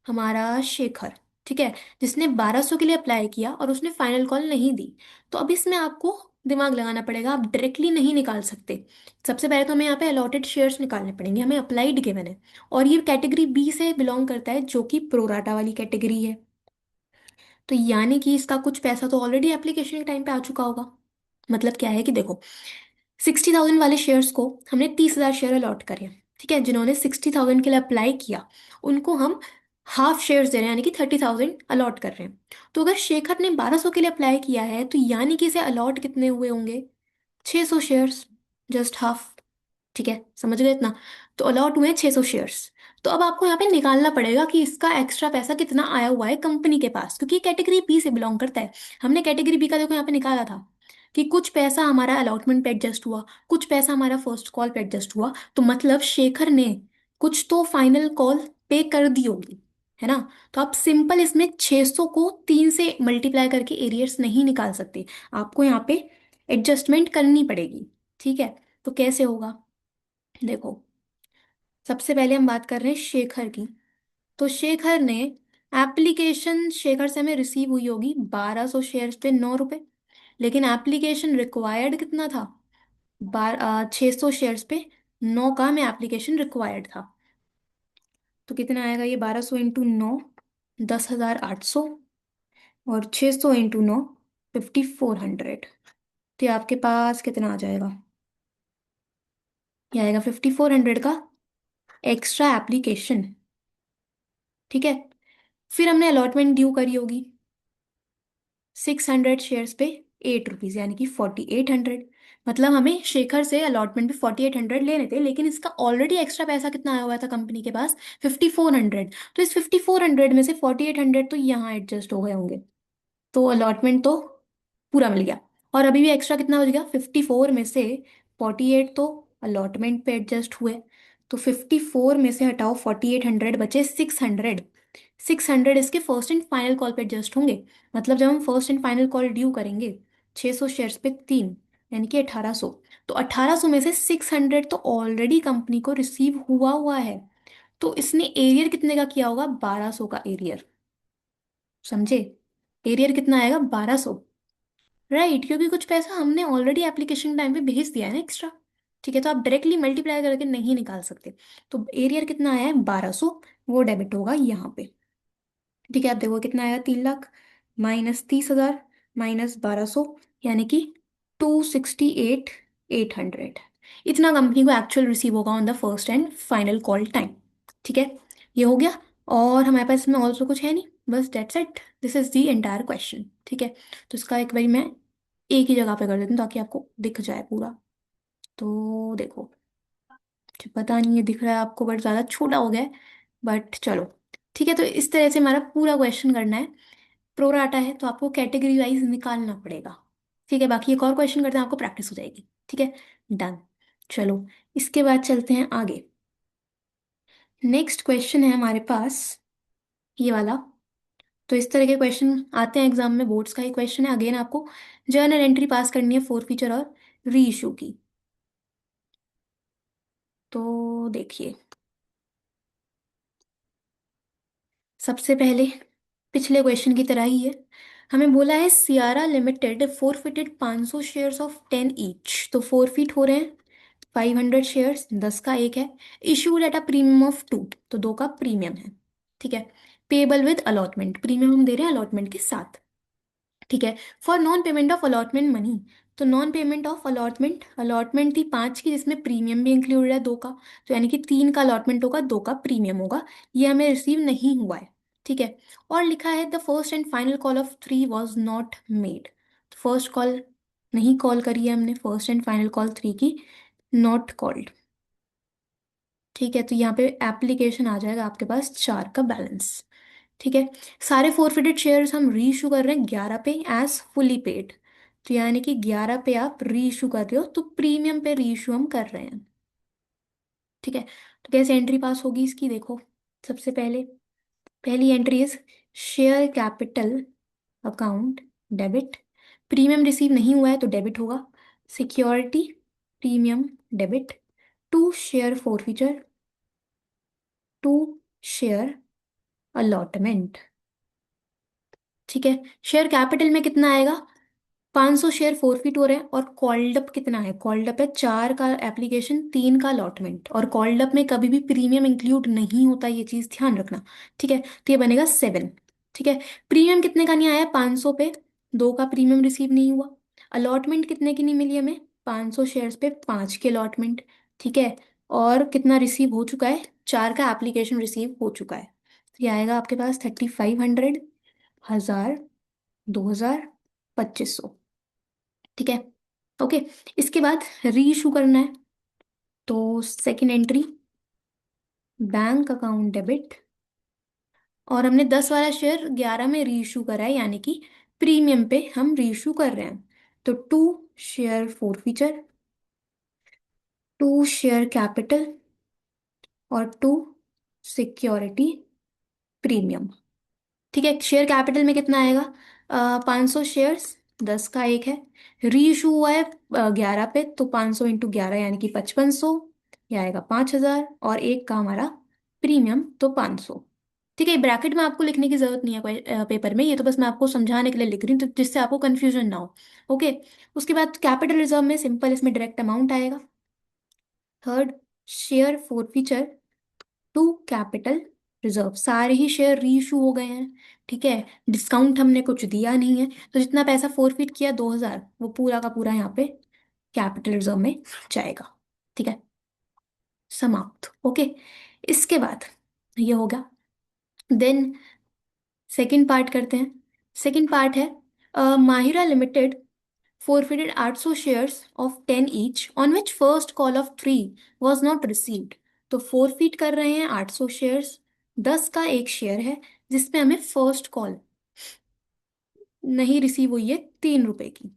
हमारा शेखर, ठीक है, जिसने 1,200 के लिए अप्लाई किया और उसने फाइनल कॉल नहीं दी। तो अब इसमें आपको दिमाग लगाना पड़ेगा, आप डायरेक्टली नहीं निकाल सकते। सबसे पहले तो हमें यहाँ पे अलॉटेड शेयर्स निकालने पड़ेंगे, हमें अप्लाइड गिवन है, और ये कैटेगरी बी से बिलोंग करता है जो कि प्रोराटा वाली कैटेगरी है। तो यानी कि इसका कुछ पैसा तो ऑलरेडी एप्लीकेशन के टाइम पे आ चुका होगा। मतलब क्या है कि देखो, 60,000 वाले शेयर्स को हमने 30,000 शेयर अलॉट करे हैं। ठीक है, जिन्होंने 60,000 के लिए अप्लाई किया उनको हम हाफ शेयर्स दे रहे हैं, यानी कि 30,000 अलॉट कर रहे हैं। तो अगर शेखर ने 1,200 के लिए अप्लाई किया है तो यानी कि इसे अलॉट कितने हुए होंगे, 600 शेयर्स, जस्ट हाफ। ठीक है, समझ गए इतना, तो अलॉट हुए 600 शेयर्स। तो अब आपको यहाँ पे निकालना पड़ेगा कि इसका एक्स्ट्रा पैसा कितना आया हुआ है कंपनी के पास, क्योंकि कैटेगरी बी से बिलोंग करता है। हमने कैटेगरी बी का देखो यहाँ पे निकाला था कि कुछ पैसा हमारा अलॉटमेंट पे एडजस्ट हुआ, कुछ पैसा हमारा फर्स्ट कॉल पे एडजस्ट हुआ, तो मतलब शेखर ने कुछ तो फाइनल कॉल पे कर दी होगी, है ना। तो आप सिंपल इसमें 600 को 3 से मल्टीप्लाई करके एरियर्स नहीं निकाल सकते, आपको यहाँ पे एडजस्टमेंट करनी पड़ेगी। ठीक है, तो कैसे होगा, देखो सबसे पहले हम बात कर रहे हैं शेखर की। तो शेखर ने एप्लीकेशन, शेखर से हमें रिसीव हुई होगी 1,200 शेयर्स पे 9 रुपए। लेकिन एप्लीकेशन रिक्वायर्ड कितना था? 600 शेयर्स पे 9 का में एप्लीकेशन रिक्वायर्ड था। तो कितना आएगा ये? 1200 × 9, 10,800, और 600 × 9, 5,400। तो ये आपके पास कितना आ जाएगा? ये आएगा 5,400 का एक्स्ट्रा एप्लीकेशन। ठीक है। फिर हमने अलॉटमेंट ड्यू करी होगी 600 शेयर्स पे 8 रुपीज, यानी कि 4,800। मतलब हमें शेखर से अलॉटमेंट पे 4,800 लेने थे, लेकिन इसका ऑलरेडी एक्स्ट्रा पैसा कितना आया हुआ था कंपनी के पास? 5,400। तो इस 5,400 में से 4,800 तो यहाँ एडजस्ट हो गए होंगे। तो अलॉटमेंट तो पूरा मिल गया। और अभी भी एक्स्ट्रा कितना बच गया? 54 में से 48 तो अलॉटमेंट पे एडजस्ट हुए। तो 54 में से हटाओ 4,800, बचे 600। 600 इसके फर्स्ट एंड फाइनल कॉल पे एडजस्ट होंगे। मतलब जब हम first and final call due करेंगे 600 शेयर्स पे 3, यानी कि 1,800। तो 1,800 में से 600 तो ऑलरेडी कंपनी को रिसीव हुआ हुआ है। तो इसने एरियर कितने का किया होगा? 1,200 का एरियर। समझे? एरियर कितना आएगा? 1,200। राइट, क्योंकि कुछ पैसा हमने ऑलरेडी एप्लीकेशन टाइम पे भेज दिया है ना एक्स्ट्रा। ठीक है, तो आप डायरेक्टली मल्टीप्लाई करके नहीं निकाल सकते। तो एरियर कितना आया है? 1,200। वो डेबिट होगा यहाँ पे। ठीक है, आप देखो कितना आएगा? 3 लाख माइनस 30,000 माइनस 1,200, यानी कि 268,800। इतना कंपनी को एक्चुअल रिसीव होगा on the first and final call time. ठीक है, ये हो गया। और हमारे पास इसमें और तो कुछ है नहीं, बस that's it, this is the entire question. ठीक है, तो इसका एक बारी मैं एक ही जगह पे कर देती हूँ ताकि आपको दिख जाए पूरा। तो देखो, मुझे पता नहीं ये दिख रहा है आपको, बट ज़्यादा छोटा हो गया है। बट चलो, ठीक है। तो इस तरह से हमारा पूरा क्वेश्चन करना है। प्रोराटा है तो आपको कैटेगरी वाइज निकालना पड़ेगा। ठीक है, बाकी एक और क्वेश्चन करते हैं, आपको प्रैक्टिस हो जाएगी। ठीक है, डन। चलो, इसके बाद चलते हैं आगे। नेक्स्ट क्वेश्चन है हमारे पास ये वाला। तो इस तरह के क्वेश्चन आते हैं एग्जाम में, बोर्ड्स का ही क्वेश्चन है। अगेन आपको जर्नल एंट्री पास करनी है फोर फीचर और री इशू की। तो देखिए, सबसे पहले पिछले क्वेश्चन की तरह ही है। हमें बोला है Siara limited forfeited 500 shares of 10 each. तो फोरफिट हो रहे हैं 500 शेयर्स, 10 का एक है। Issued at a premium of 2, तो 2 का प्रीमियम है। ठीक है। पेबल विद अलॉटमेंट, प्रीमियम हम दे रहे हैं अलॉटमेंट के साथ। ठीक है। For non payment of allotment money, तो non payment of allotment, allotment थी 5 की जिसमें प्रीमियम भी इंक्लूडेड है 2 का। तो यानी कि 3 का अलॉटमेंट होगा, 2 का प्रीमियम होगा। ये हमें रिसीव नहीं हुआ है। ठीक है। और लिखा है the first and final call of 3 was not made. First call नहीं कॉल करी है हमने, फर्स्ट एंड फाइनल कॉल 3 की नॉट कॉल्ड। ठीक है, तो यहाँ पे एप्लीकेशन आ जाएगा आपके पास 4 का बैलेंस। ठीक है। सारे फोरफिटेड शेयर्स हम री इशू कर रहे हैं 11 पे एज फुली पेड। तो यानी कि 11 पे आप री इशू कर रहे हो, तो प्रीमियम पे री इशू हम कर रहे हैं। ठीक है, तो कैसे एंट्री पास होगी इसकी? देखो, सबसे पहले पहली entry is share capital account debit. Premium receive नहीं हुआ है तो डेबिट होगा। Security premium debit. To share forfeiture, to share allotment. ठीक है। शेयर कैपिटल में कितना आएगा? 500 शेयर फोरफिट हो रहे हैं। और कॉल्ड अप कितना है? कॉल्ड अप है 4 का एप्लीकेशन, 3 का अलॉटमेंट। और कॉल्ड अप में कभी भी प्रीमियम इंक्लूड नहीं होता, ये चीज ध्यान रखना। ठीक है, तो ये बनेगा 7। ठीक है। प्रीमियम कितने का नहीं आया? 500 पे 2 का प्रीमियम रिसीव नहीं हुआ। अलॉटमेंट कितने की नहीं मिली हमें? 500 शेयर्स पे 5 की अलॉटमेंट। ठीक है। और कितना रिसीव हो चुका है? 4 का एप्लीकेशन रिसीव हो चुका है। तो ये आएगा आपके पास 3,500, 1,000, 2,000, 2,500। ठीक है। ओके। इसके बाद री इशू करना है। तो second entry bank account debit. और हमने 10 वाला शेयर 11 में री इशू करा है, यानी कि प्रीमियम पे हम री इशू कर रहे हैं। तो to share forfeiture, to share capital, और टू सिक्योरिटी प्रीमियम। ठीक है। शेयर कैपिटल में कितना आएगा? 500 शेयर्स, 10 का एक है। री इशू हुआ है 11 पे, तो 500 × 11 यानी कि 5,500। ये आएगा 5,000, और एक का हमारा प्रीमियम तो 500। ठीक है, ब्रैकेट में आपको लिखने की जरूरत नहीं है पेपर में, ये तो बस मैं आपको समझाने के लिए लिख रही हूँ, तो जिससे आपको कंफ्यूजन ना हो। ओके। उसके बाद कैपिटल रिजर्व में सिंपल, इसमें डायरेक्ट अमाउंट आएगा। Third, share forfeiture to capital reserve, सारे ही शेयर रीइशू हो गए हैं। ठीक है, डिस्काउंट हमने कुछ दिया नहीं है, तो जितना पैसा फोरफिट किया 2,000, वो पूरा का पूरा यहाँ पे कैपिटल रिजर्व में जाएगा। ठीक है, समाप्त। ओके। इसके बाद ये हो गया। देन सेकेंड पार्ट करते हैं। सेकेंड पार्ट है, Mahira limited forfeited 800 shares of 10 each on which first call of 3 was not received। तो forfeit कर रहे हैं 800 शेयर्स, 10 का एक शेयर है जिसमें हमें फर्स्ट कॉल नहीं रिसीव हुई है 3 रुपए की।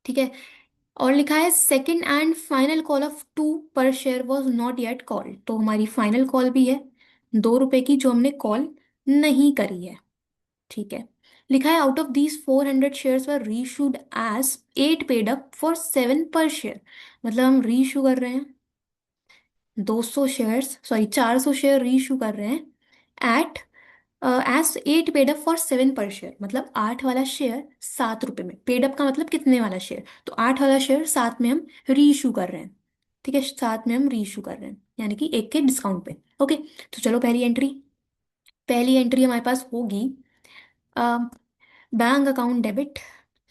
ठीक है, और लिखा है second and final call of 2 per share was not yet called, तो हमारी फाइनल कॉल भी है 2 रुपए की जो हमने कॉल नहीं करी है। ठीक है, लिखा है out of these 400 shares were reissued as 8 paid up for 7 per share. मतलब हम रीशू कर रहे हैं 200 शेयर्स, सॉरी 400 शेयर रीशू कर रहे हैं at as 8 paid up for 7 per share, मतलब 8 वाला शेयर 7 रुपए में। पेड अप का मतलब कितने वाला शेयर, तो 8 वाला शेयर 7 में हम रीशू कर रहे हैं। ठीक है, 7 में हम रीशू कर रहे हैं, यानी कि एक के डिस्काउंट पे। ओके, तो चलो पहली एंट्री हमारे पास होगी, bank account debit,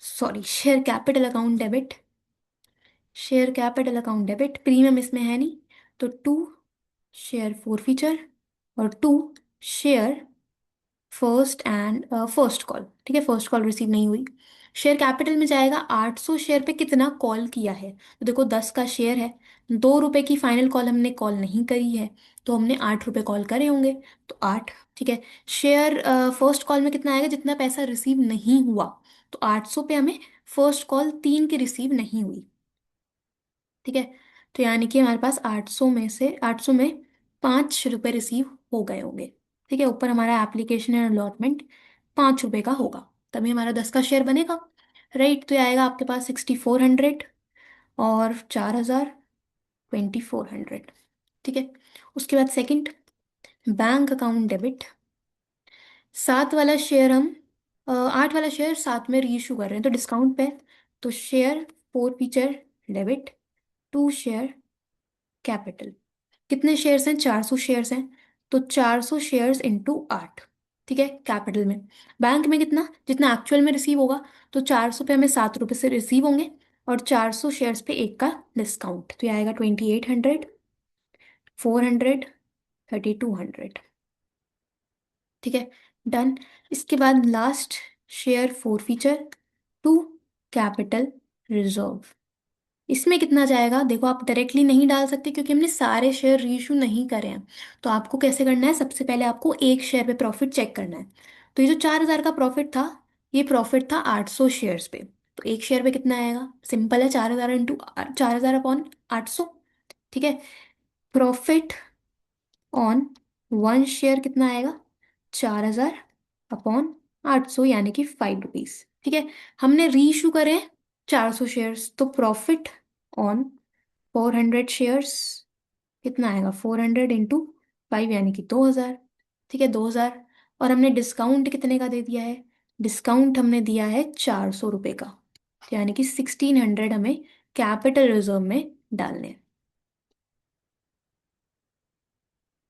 sorry share capital account debit, share capital account debit, premium इसमें है नहीं, तो 2 शेयर फोर फीचर और 2 शेयर फर्स्ट कॉल। ठीक है, फर्स्ट कॉल रिसीव नहीं हुई। शेयर कैपिटल में जाएगा 800 शेयर पे कितना कॉल किया है, तो देखो 10 का शेयर है, 2 रुपए की फाइनल कॉल हमने कॉल नहीं करी है, तो हमने 8 रुपए कॉल करे होंगे, तो 8। ठीक है, शेयर फर्स्ट कॉल में कितना आएगा, जितना पैसा रिसीव नहीं हुआ, तो 800 पे हमें फर्स्ट कॉल 3 की रिसीव नहीं हुई। ठीक है, तो यानी कि हमारे पास 800 में 5 रुपए रिसीव हो गए होंगे। ठीक है, ऊपर हमारा एप्लीकेशन एंड अलॉटमेंट 5 रुपए का होगा, तभी हमारा 10 का शेयर बनेगा। राइट, तो ये आएगा आपके पास 6,400 और 4,000, 2,400। ठीक है, उसके बाद सेकंड, बैंक अकाउंट डेबिट, 8 वाला शेयर 7 में रीइशू कर रहे हैं, तो डिस्काउंट पे, तो share forfeiture debit, 2 share capital. कितने शेयर्स हैं, 400 शेयर्स हैं, तो 400 शेयर्स इंटू 8। ठीक है, कैपिटल में। बैंक में कितना, जितना एक्चुअल में रिसीव होगा, तो 400 पे हमें 7 रुपए से रिसीव होंगे, और 400 शेयर्स पे एक का डिस्काउंट, तो ये आएगा 2,800, 400, 3,200। ठीक है, डन। इसके बाद last, share forfeiture to capital reserve, इसमें कितना जाएगा, देखो आप डायरेक्टली नहीं डाल सकते क्योंकि हमने सारे शेयर रीइशू नहीं करे हैं। तो आपको कैसे करना है, सबसे पहले आपको एक शेयर पे प्रॉफिट चेक करना है। तो ये जो 4,000 का प्रॉफिट था, ये प्रॉफिट था 800 शेयर्स पे, तो एक शेयर पे कितना आएगा, सिंपल है, 4,000 इंटू 4,000 अपॉन 800। ठीक है, प्रॉफिट ऑन 1 शेयर कितना आएगा, 4,000 अपॉन 800, यानी कि 5 रुपीज। ठीक है, हमने रीइशू करे 400 शेयर्स, तो प्रॉफिट ऑन 400 शेयर्स कितना आएगा, 400 इंटू 5, यानी कि 2,000। ठीक है, 2,000, और हमने डिस्काउंट कितने का दे दिया है, डिस्काउंट हमने दिया है 400 रुपये का, यानी कि 1,600 हमें कैपिटल रिजर्व में डालने हैं।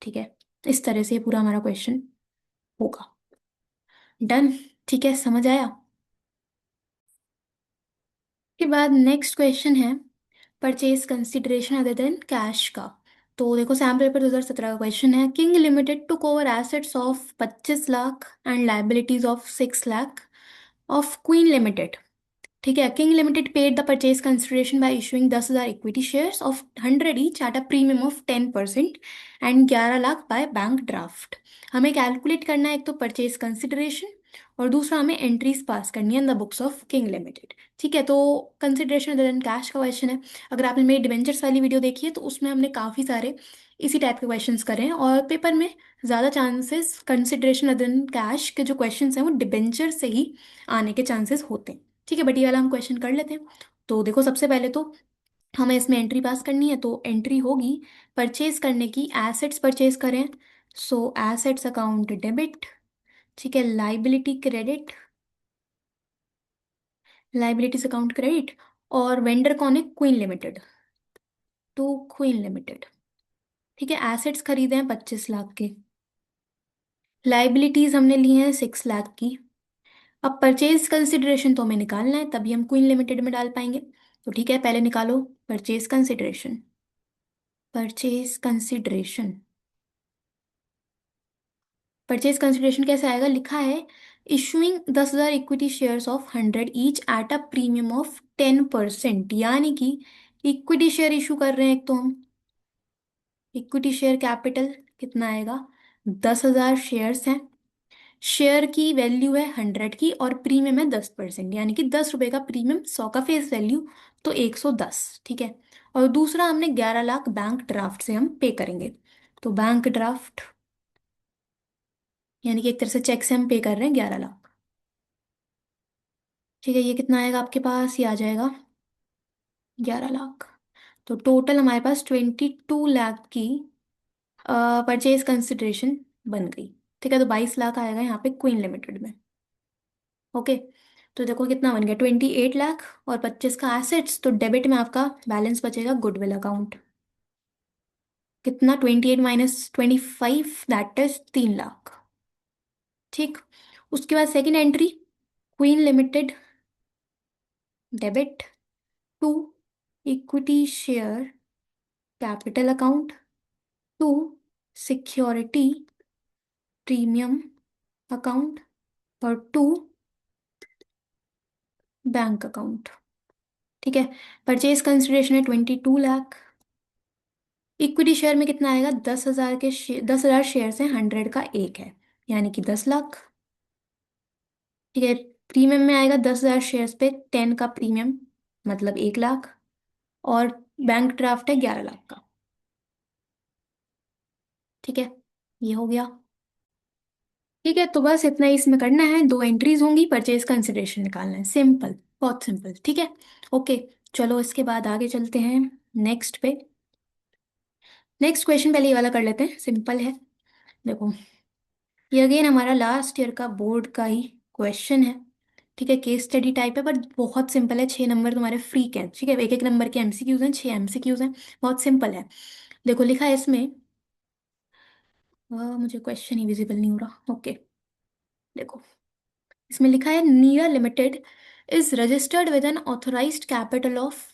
ठीक है, इस तरह से ये पूरा हमारा क्वेश्चन होगा। डन। ठीक है, समझ आया। के बाद नेक्स्ट क्वेश्चन है, purchase consideration other than cash का। तो देखो सैम्पल पेपर 2017 का क्वेश्चन है, king limited took over assets of 25 lakh and liabilities of 6 lakh of queen limited. ठीक है, king limited paid the purchase consideration bye issuing 10,000 equity shares of 100 each at a premium of 10% and 11 lakh by bank draft. हमें कैलकुलेट करना है एक तो परचेज कंसिडरेशन, और दूसरा हमें एंट्रीज पास करनी है in the books of king limited. ठीक है, तो कंसिडरेशन अदर देन कैश का क्वेश्चन है। अगर आपने मेरी डिबेंचर्स वाली वीडियो देखी है तो उसमें हमने काफ़ी सारे इसी टाइप के क्वेश्चंस करे हैं, और पेपर में ज़्यादा chances consideration other than cash के जो क्वेश्चंस हैं वो डिबेंचर से ही आने के चांसेस होते हैं। ठीक है, बट ये वाला हम क्वेश्चन कर लेते हैं। तो देखो सबसे पहले तो हमें इसमें एंट्री पास करनी है, तो एंट्री होगी परचेज करने की, एसेट्स परचेज करें सो एसेट्स अकाउंट डेबिट, ठीक है, liability credit, liabilities account credit. और वेंडर कौन है? Queen limited, to queen limited. ठीक है, एसेट्स खरीदे हैं 25 लाख के, लाइबिलिटीज हमने ली हैं 6 लाख की। अब परचेज कंसिडरेशन तो हमें निकालना है, तभी हम क्वीन लिमिटेड में डाल पाएंगे। तो ठीक है, पहले निकालो purchase consideration. Purchase consideration, purchase consideration कैसे आएगा? लिखा है issuing 10,000 equity shares of 100 each at a premium of 10%, यानी कि इक्विटी शेयर इशू कर रहे हैं एक तो हम। इक्विटी शेयर कैपिटल कितना आएगा? 10,000 शेयर्स हैं, शेयर की वैल्यू है 100 की और प्रीमियम है 10%, यानी कि 10 रुपए का प्रीमियम, 100 का फेस वैल्यू, तो 110। ठीक है, और दूसरा हमने 11 लाख बैंक ड्राफ्ट से हम पे करेंगे। तो बैंक ड्राफ्ट यानी कि एक तरह से चेक से हम पे कर रहे हैं 11 लाख। ठीक है, ये कितना आएगा आपके पास? ये आ जाएगा 11 लाख। तो टोटल हमारे पास 22 लाख की परचेज कंसिडरेशन बन गई। ठीक है, तो 22 लाख आएगा यहाँ पे क्वीन लिमिटेड में। ओके, तो देखो कितना बन गया, 28 लाख और 25 का एसेट्स, तो डेबिट में आपका बैलेंस बचेगा गुडविल अकाउंट। कितना? 28 - 25, दैट इज 3 लाख। ठीक, उसके बाद second entry, queen limited debit to equity share capital account, to security premium account, और टू बैंक अकाउंट। ठीक है, परचेज कंसिडरेशन है 22 लाख। इक्विटी शेयर में कितना आएगा? 10,000 के 10,000 शेयर है, 100 का एक है, यानी कि 10 लाख। ठीक है, प्रीमियम में आएगा 10,000 शेयर्स पे 10 का प्रीमियम, मतलब 1 लाख। और बैंक ड्राफ्ट है 11 लाख का। ठीक है, ये हो गया। ठीक है, तो बस इतना ही इसमें करना है, दो एंट्रीज होंगी, परचेज कंसिडरेशन निकालना है, सिंपल, बहुत सिंपल। ठीक है, ओके, चलो इसके बाद आगे चलते हैं नेक्स्ट पे। नेक्स्ट क्वेश्चन पहले ये वाला कर लेते हैं, सिंपल है। देखो, ये अगेन हमारा लास्ट ईयर का बोर्ड का ही क्वेश्चन है। ठीक है, केस स्टडी टाइप है, बट बहुत सिंपल है, 6 नंबर तुम्हारे फ्री के हैं। ठीक है, एक एक नंबर के एमसीक्यूज हैं, 6 एमसीक्यूज हैं, बहुत सिंपल है। देखो लिखा है इसमें, मुझे क्वेश्चन ही विजिबल नहीं हो रहा। ओके, देखो इसमें लिखा है Neera limited is registered with an authorised capital of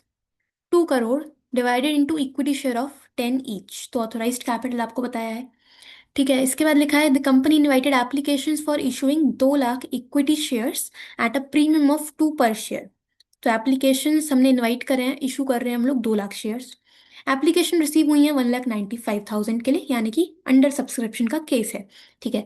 2 crore divided into equity share of 10 each. तो ऑथोराइज्ड कैपिटल आपको बताया है। ठीक है, इसके बाद लिखा है the company invited applications for issuing 2 lakh equity shares at a premium of 2 per share. तो एप्लीकेशंस हमने इनवाइट करे हैं, इशू कर रहे हैं हम लोग 2 लाख शेयर्स। एप्लीकेशन रिसीव हुई है 1,95,000 के लिए, यानी कि अंडर सब्सक्रिप्शन का केस है। ठीक है,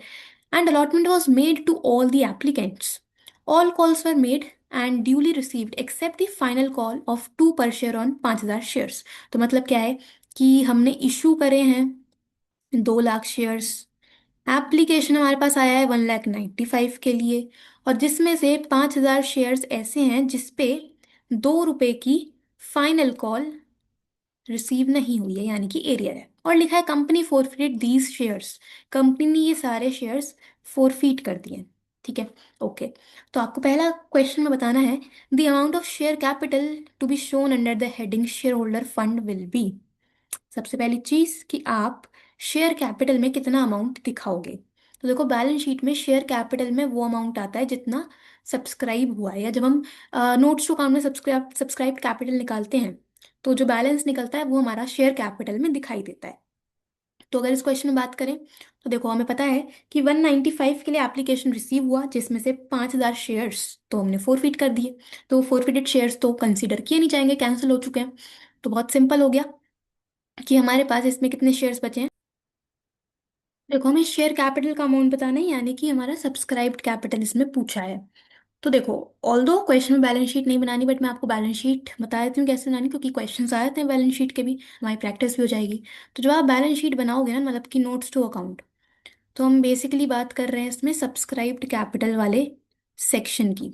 and allotment was made to all the applicants. All calls were made and duly received except the final call of 2 per share on 5,000 shares. तो मतलब क्या है कि हमने इशू करे हैं 2 लाख शेयर्स, एप्लीकेशन हमारे पास आया है 1,95,000 के लिए, और जिसमें से 5,000 शेयर्स ऐसे हैं जिसपे 2 रुपए की फाइनल कॉल रिसीव नहीं हुई है, यानी कि एरियर है। और लिखा है company forfeited these shares, company ने ये सारे शेयर्स फोरफीट कर दिए। ठीक है, ओके, तो आपको पहला क्वेश्चन में बताना है the amount of share capital to be shown under the heading share holder fund will be. सबसे पहली चीज कि आप शेयर कैपिटल में कितना अमाउंट दिखाओगे। तो देखो बैलेंस शीट में शेयर कैपिटल में वो अमाउंट आता है जितना सब्सक्राइब हुआ है, या जब हम नोट्स टू अकाउंट में सब्सक्राइब कैपिटल निकालते हैं, तो जो बैलेंस निकलता है वो हमारा शेयर कैपिटल में दिखाई देता है। तो अगर इस क्वेश्चन में बात करें, तो देखो हमें पता है कि 195 के लिए एप्लीकेशन रिसीव हुआ, जिसमें से 5,000 शेयर्स तो हमने फोरफिट कर दिए। तो फोरफिटेड शेयर्स तो कंसीडर किए नहीं जाएंगे, कैंसिल हो चुके हैं। तो बहुत सिंपल हो गया कि हमारे पास इसमें कितने शेयर्स बचे हैं। देखो हमें शेयर कैपिटल का अमाउंट बताना है, यानी कि हमारा सब्सक्राइब्ड कैपिटल इसमें पूछा है। तो देखो, ऑल्दो क्वेश्चन में बैलेंस शीट नहीं बनानी, बट मैं आपको बैलेंस शीट बता देती हूँ कैसे बनानी, क्योंकि क्वेश्चंस आए थे बैलेंस शीट के भी, हमारी प्रैक्टिस भी हो जाएगी। तो जब आप बैलेंस शीट बनाओगे ना, मतलब कि नोट्स टू अकाउंट, तो हम बेसिकली बात कर रहे हैं इसमें सब्सक्राइब्ड कैपिटल वाले सेक्शन की।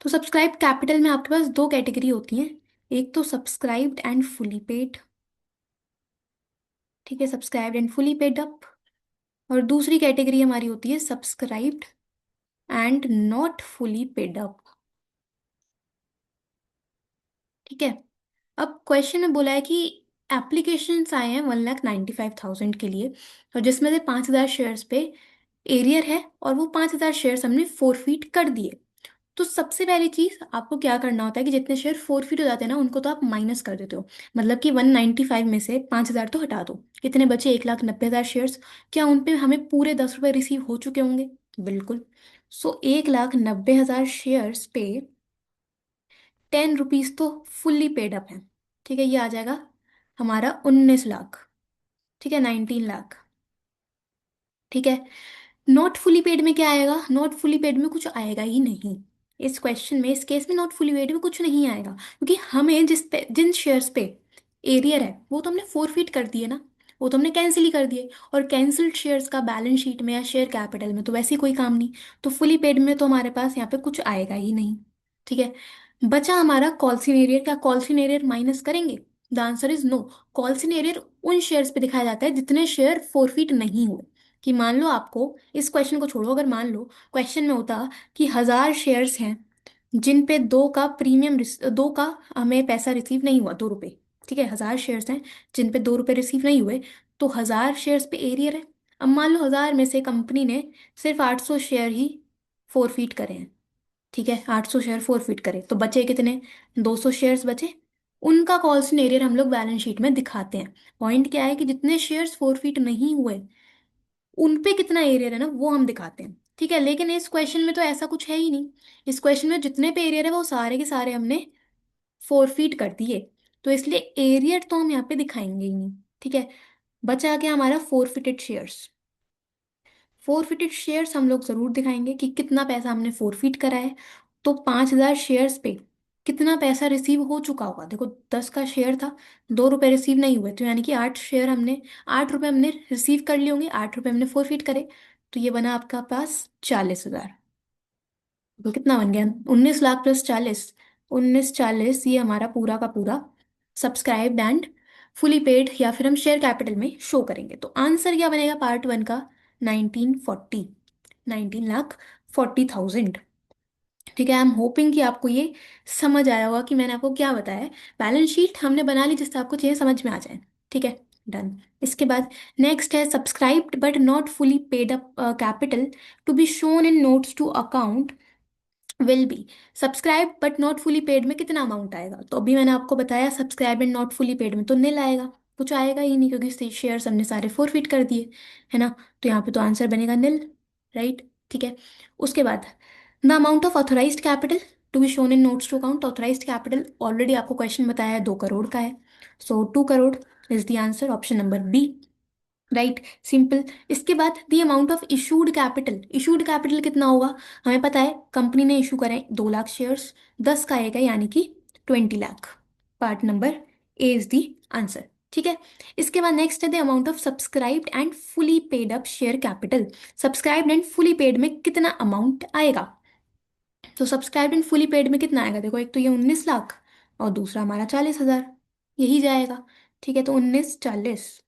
तो सब्सक्राइब्ड कैपिटल में आपके पास दो कैटेगरी होती हैं, एक तो सब्सक्राइब्ड एंड फुली पेड। ठीक है, subscribed and fully paid up. और दूसरी कैटेगरी हमारी होती है subscribed and not fully paid up. ठीक है। अब क्वेश्चन में बोला है कि एप्लीकेशंस आए हैं 1,95,000 के लिए, और जिसमें से 5,000 शेयर्स पे एरियर है, और वो 5,000 शेयर्स हमने फोरफीट कर दिए। तो सबसे पहली चीज आपको क्या करना होता है कि जितने शेयर फोरफीट हो जाते हैं ना, उनको तो आप माइनस कर देते हो। मतलब कि 195 में से 5,000 तो हटा दो, कितने बचे? 1,90,000 शेयर्स। क्या उन पे हमें पूरे 10 रुपए रिसीव हो चुके होंगे? बिल्कुल। सो 1,90,000 शेयर्स पे 10 रुपीज तो फुल्ली पेड अप है। ठीक है, ये आ जाएगा हमारा 19 लाख। ठीक है, 19 लाख। ठीक है। नॉट फुली पेड में क्या आएगा? नॉट फुली पेड में कुछ आएगा ही नहीं। इस क्वेश्चन में, इस केस में नॉट फुली पेड में कुछ नहीं आएगा, क्योंकि हमें जिन शेयर्स पे एरियर है वो तो हमने फोरफीट कर दिए ना, वो तो हमने कैंसिल ही कर दिए। और कैंसिल्ड शेयर्स का बैलेंस शीट में या शेयर कैपिटल में तो वैसे ही कोई काम नहीं। तो फुली पेड में तो हमारे पास यहाँ पे कुछ आएगा ही नहीं। ठीक है। बचा हमारा कॉल्सिन एरियर। क्या कॉल्सिन एरियर माइनस करेंगे? The answer is no. Calls in arrear उन शेयर्स पे दिखाया जाता है जितने शेयर फोरफीट नहीं हुए। कि मान लो आपको, इस क्वेश्चन को छोड़ो, अगर मान लो क्वेश्चन में होता कि 1,000 शेयर्स हैं जिन पे दो का हमें पैसा रिसीव नहीं हुआ, 2 रुपए। ठीक है, 1,000 शेयर्स हैं जिन पे 2 रुपए रिसीव नहीं हुए, तो 1,000 शेयर्स पे एरियर है। अब मान लो 1,000 में से कंपनी ने सिर्फ 800 शेयर ही फोरफीट करे हैं। ठीक है, 800 शेयर फोरफीट करे तो बचे कितने? 200 शेयर्स बचे। उनका कॉल्सन एरियर हम लोग बैलेंस शीट में दिखाते हैं। पॉइंट क्या है कि जितने शेयर्स फोरफीट नहीं हुए उन पे कितना एरियर है ना, वो हम दिखाते हैं। ठीक है, लेकिन इस क्वेश्चन में तो ऐसा कुछ है ही नहीं। इस क्वेश्चन में जितने पे एरियर है वो सारे के सारे हमने फोरफीट कर दिए। तो इसलिए एरियर तो हम यहाँ पे दिखाएंगे ही नहीं। ठीक है। बचा गया हमारा फोरफिटेड शेयर्स। फोरफिटेड शेयर्स हम लोग जरूर दिखाएंगे कि कितना पैसा हमने फोरफिट करा है। तो 5,000 शेयर्स पे कितना पैसा रिसीव हो चुका होगा? देखो, 10 का शेयर था, 2 रुपए रिसीव नहीं हुए, तो यानी कि 8 शेयर हमने, 8 रुपए हमने रिसीव कर लिए होंगे, 8 रुपए हमने फोरफिट करे। तो ये बना आपका पास 40,000। तो कितना बन गया? 19 लाख प्लस 40। 19, 40, ये हमारा पूरा का पूरा सब्सक्राइब्ड एंड फुली पेड, या फिर हम शेयर कैपिटल में शो करेंगे। तो आंसर क्या बनेगा पार्ट 1 का? 1940। 19,40,000। ठीक है, आई एम होपिंग कि आपको ये समझ आया होगा कि मैंने आपको क्या बताया है। बैलेंस शीट हमने बना ली जिससे आपको चीज़ें समझ में आ जाए। ठीक है, डन। इसके बाद नेक्स्ट है subscribed but not fully paid up capital to be shown in notes to account will be. Subscribe but not fully paid में कितना अमाउंट आएगा? तो अभी मैंने आपको बताया subscribe and not fully paid में तो निल आएगा। कुछ आएगा ही नहीं, क्योंकि शेयर्स हमने सारे फोरफिट कर दिए, है ना। तो यहाँ पे तो आंसर बनेगा निल। राइट। ठीक है। उसके बाद the amount of authorised capital to be shown in notes to account. Authorised capital already आपको क्वेश्चन बताया है 2 करोड़ का है। So 2 crore is the answer, option number B. Right, simple. इसके बाद the amount of issued capital. Issued capital कितना होगा? हमें पता है कंपनी ने इशू करें 2 लाख शेयर्स, 10 का आएगा यानी कि 20 lakh. Part number A is the answer. ठीक है। इसके बाद नेक्स्ट है the amount of subscribed and fully paid up share capital. Subscribed and fully paid में कितना अमाउंट आएगा? तो सब्सक्राइब्ड एंड फुली पेड में कितना आएगा? देखो, एक तो ये 19 लाख और दूसरा हमारा 40,000, यही जाएगा। ठीक है, तो 19, 40,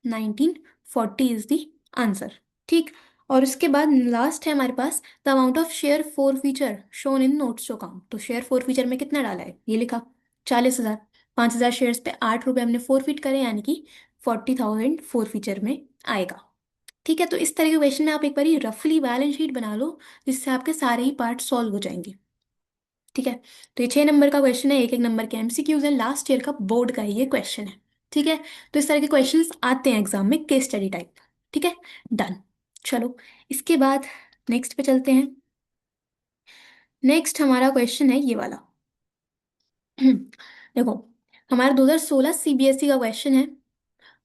1940 इज द आंसर। ठीक। और उसके बाद लास्ट है हमारे पास the amount of share forfeiture shown in notes to account. तो शेयर फोर फीचर में कितना डाला है? ये लिखा 40,000। 5,000 शेयर्स पे 8 रुपए हमने फोरफिट करे, यानी कि 40,000 फोर फीचर में आएगा। ठीक है, तो इस तरह के क्वेश्चन में आप एक बार रफली बैलेंस शीट बना लो, जिससे आपके सारे ही पार्ट सॉल्व हो जाएंगे। ठीक है। तो ये 6 नंबर का क्वेश्चन है, एक एक नंबर के एमसीक्यूज है, लास्ट ईयर का बोर्ड का ही ये क्वेश्चन है। ठीक है। तो इस तरह के क्वेश्चंस आते हैं एग्जाम में, केस स्टडी टाइप। ठीक है, डन। चलो, इसके बाद नेक्स्ट पे चलते हैं। नेक्स्ट हमारा क्वेश्चन है ये वाला। देखो, हमारा 2016 सीबीएसई का क्वेश्चन है।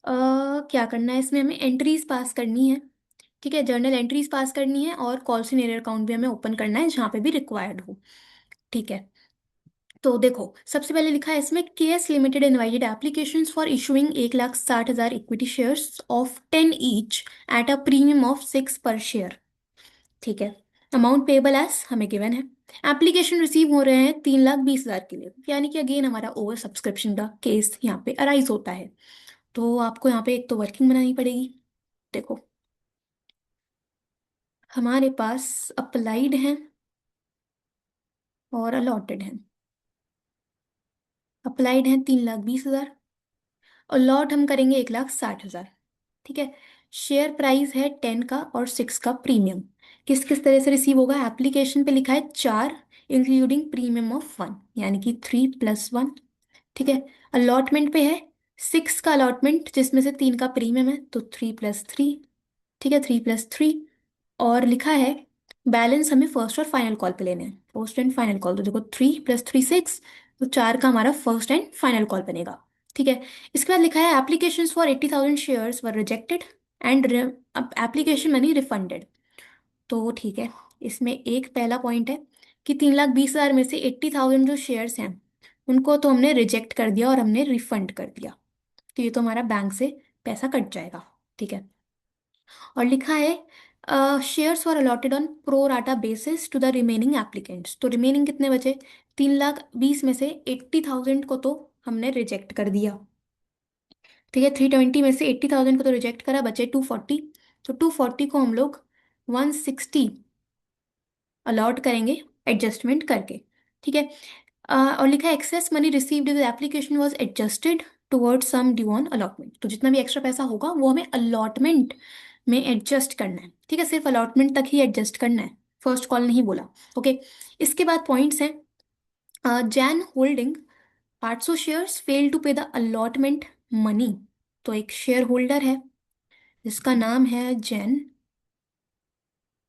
क्या करना है इसमें? हमें एंट्रीज पास करनी है। ठीक है, जर्नल एंट्रीज पास करनी है, और कॉल्स इन एरियर अकाउंट भी हमें ओपन करना है जहाँ पे भी रिक्वायर्ड हो। ठीक है। तो देखो, सबसे पहले लिखा है इसमें KS limited invited applications for issuing 1,60,000 equity shares of 10 each at a premium of 6 per share. ठीक है। अमाउंट पेबल एज हमें गिवन है। एप्लीकेशन रिसीव हो रहे हैं 3,20,000 के लिए, यानी कि अगेन हमारा ओवर सब्सक्रिप्शन का केस यहाँ पे अराइज होता है। तो आपको यहाँ पे एक तो वर्किंग बनानी पड़ेगी। देखो, हमारे पास अप्लाइड है और अलॉटेड है। अप्लाइड है 3,20,000, और लॉट हम करेंगे 1,60,000। ठीक है। शेयर प्राइस है 10 का और 6 का प्रीमियम। किस किस तरह से रिसीव होगा? एप्लीकेशन पे लिखा है 4 इंक्लूडिंग प्रीमियम ऑफ 1, यानी कि 3+1। ठीक है। अलॉटमेंट पे है 6 का अलॉटमेंट, जिसमें से 3 का प्रीमियम है, तो 3+3। ठीक है, 3+3। और लिखा है बैलेंस हमें फर्स्ट और फाइनल कॉल पे लेने हैं, फर्स्ट एंड फाइनल कॉल। तो देखो 3+3 6, तो 4 का हमारा फर्स्ट एंड फाइनल कॉल बनेगा। ठीक है। इसके बाद लिखा है application for 80,000 shares were rejected and application money refunded. तो ठीक है, इसमें एक पहला पॉइंट है कि 3,20,000 में से 80,000 जो शेयर्स हैं उनको तो हमने रिजेक्ट कर दिया और हमने रिफंड कर दिया। तो ये तो हमारा बैंक से पैसा कट जाएगा। ठीक है। और लिखा है shares were allotted on pro rata basis to the remaining applicants. तो रिमेनिंग कितने बचे? 3,20,000 में से 80,000 को तो हमने रिजेक्ट कर दिया। ठीक है, 320 में से 80,000 को तो रिजेक्ट करा, बचे 240। तो 240 को हम लोग 160 अलॉट करेंगे एडजस्टमेंट करके। ठीक है। और लिखा है excess money received the application was adjusted towards sum due on allotment. तो जितना भी एक्स्ट्रा पैसा होगा वो हमें अलॉटमेंट में एडजस्ट करना है। ठीक है, सिर्फ अलॉटमेंट तक ही एडजस्ट करना है, फर्स्ट कॉल नहीं बोला। ओके। इसके बाद पॉइंट्स हैं Jain holding 800 shares fail to pay the allotment money. तो एक शेयर होल्डर है जिसका नाम है जैन।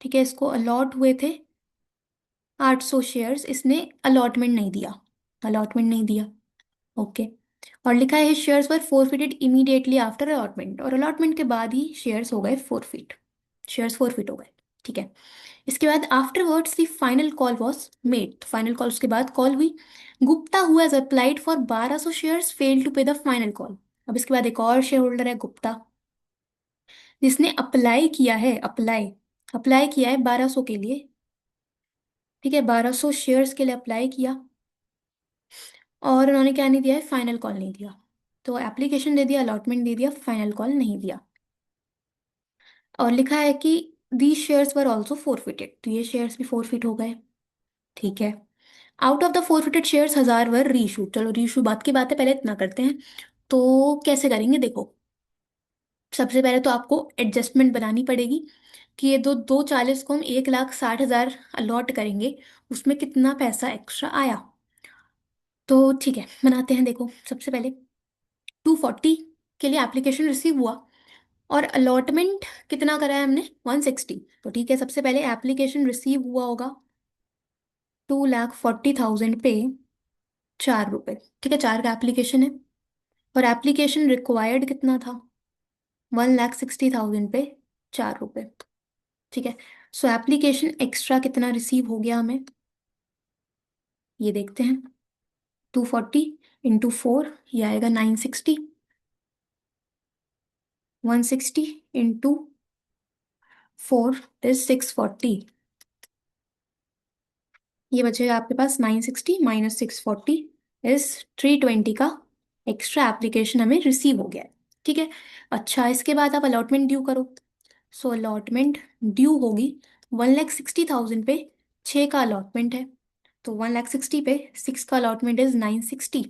ठीक है, इसको अलॉट हुए थे 800 शेयर्स, इसने अलॉटमेंट नहीं दिया, अलॉटमेंट नहीं दिया। ओके। और लिखा है शेयर्स वर फोरफिटेड इमीडिएटली आफ्टर अलॉटमेंट, और अलॉटमेंट के बाद ही शेयर्स हो गए फोरफिट, शेयर्स फोरफिट हो गए। ठीक है। इसके बाद afterwards the final call was made. Final call उसके बाद कॉल हुई। Gupta who has applied for 1,200 shares fail to pay the final call. अब इसके बाद एक और शेयर होल्डर है गुप्ता, जिसने अप्लाई किया है, अप्लाई अप्लाई किया है 1,200 के लिए। ठीक है, 1,200 शेयर्स के लिए अप्लाई किया, और उन्होंने क्या नहीं दिया है? फाइनल कॉल नहीं दिया। तो एप्लीकेशन दे दिया, अलॉटमेंट दे दिया, फाइनल कॉल नहीं दिया। और लिखा है कि दी शेयर्स वर ऑल्सो फोरफिटेड, तो ये शेयर्स भी फोरफिट हो गए। ठीक है। Out of the forfeited shares 1,000 were reissue. चलो रीइशू बात की बात है, पहले इतना करते हैं। तो कैसे करेंगे? देखो, सबसे पहले तो आपको एडजस्टमेंट बनानी पड़ेगी कि ये 240 को हम 1,60,000 अलॉट करेंगे, उसमें कितना पैसा एक्स्ट्रा आया। तो ठीक है, बनाते हैं। देखो, सबसे पहले 240 के लिए एप्लीकेशन रिसीव हुआ, और अलॉटमेंट कितना करा है हमने? 160। तो ठीक है, सबसे पहले एप्लीकेशन रिसीव हुआ होगा 2,40,000 पे 4 रुपए। ठीक है, 4 का एप्लीकेशन है, और एप्लीकेशन रिक्वायर्ड कितना था? 1,60,000 पे 4 रुपए। ठीक है। सो एप्लीकेशन एक्स्ट्रा कितना रिसीव हो गया हमें, ये देखते हैं। 240 × 4, ये आएगा 960। 160 × 4 इज 640। ये बचेगा आपके पास 960 माइनस 640 इज 320 का एक्स्ट्रा एप्लीकेशन हमें रिसीव हो गया है। ठीक है। अच्छा, इसके बाद आप अलॉटमेंट ड्यू करो। सो अलॉटमेंट ड्यू होगी 1,60,000 पे 6 का अलॉटमेंट है, तो 1,60,000 पे 6 का अलॉटमेंट इज 960।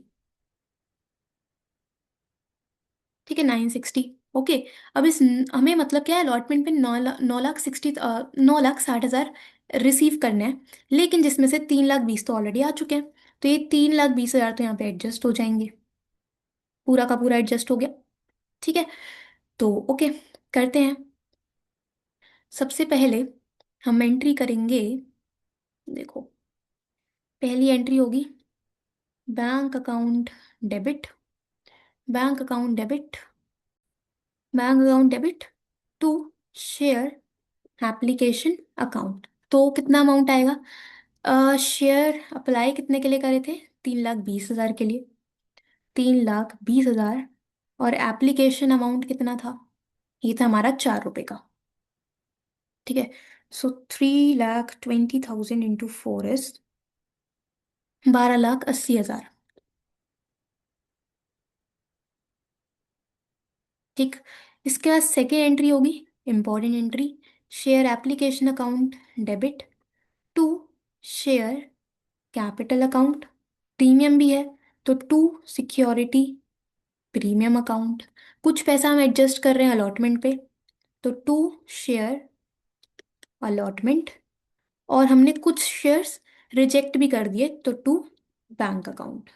ठीक है, 960। ओके। अब इस हमें मतलब क्या है, अलॉटमेंट पे 9,60,000 रिसीव करने हैं, लेकिन जिसमें से 3,20,000 तो ऑलरेडी आ चुके हैं। तो ये 3,20,000 तो यहाँ पे एडजस्ट हो जाएंगे, पूरा का पूरा एडजस्ट हो गया। ठीक है। तो ओके, करते हैं। सबसे पहले हम एंट्री करेंगे। देखो, पहली एंट्री होगी bank account debit, bank account debit, bank account debit to share application account. तो कितना अमाउंट आएगा? शेयर अप्लाई कितने के लिए करे थे? 3,20,000 के लिए, 3,20,000। और एप्लीकेशन अमाउंट कितना था? ये था हमारा 4 रुपए का। ठीक है। So 3,20,000 into 4 is 12,80,000। ठीक। इसके बाद सेकेंड एंट्री होगी, important entry, share application account debit to share capital account, premium भी है तो टू सिक्योरिटी प्रीमियम अकाउंट। कुछ पैसा हम एडजस्ट कर रहे हैं अलॉटमेंट पे, तो टू शेयर अलॉटमेंट। और हमने कुछ शेयर्स रिजेक्ट भी कर दिए, तो टू बैंक अकाउंट।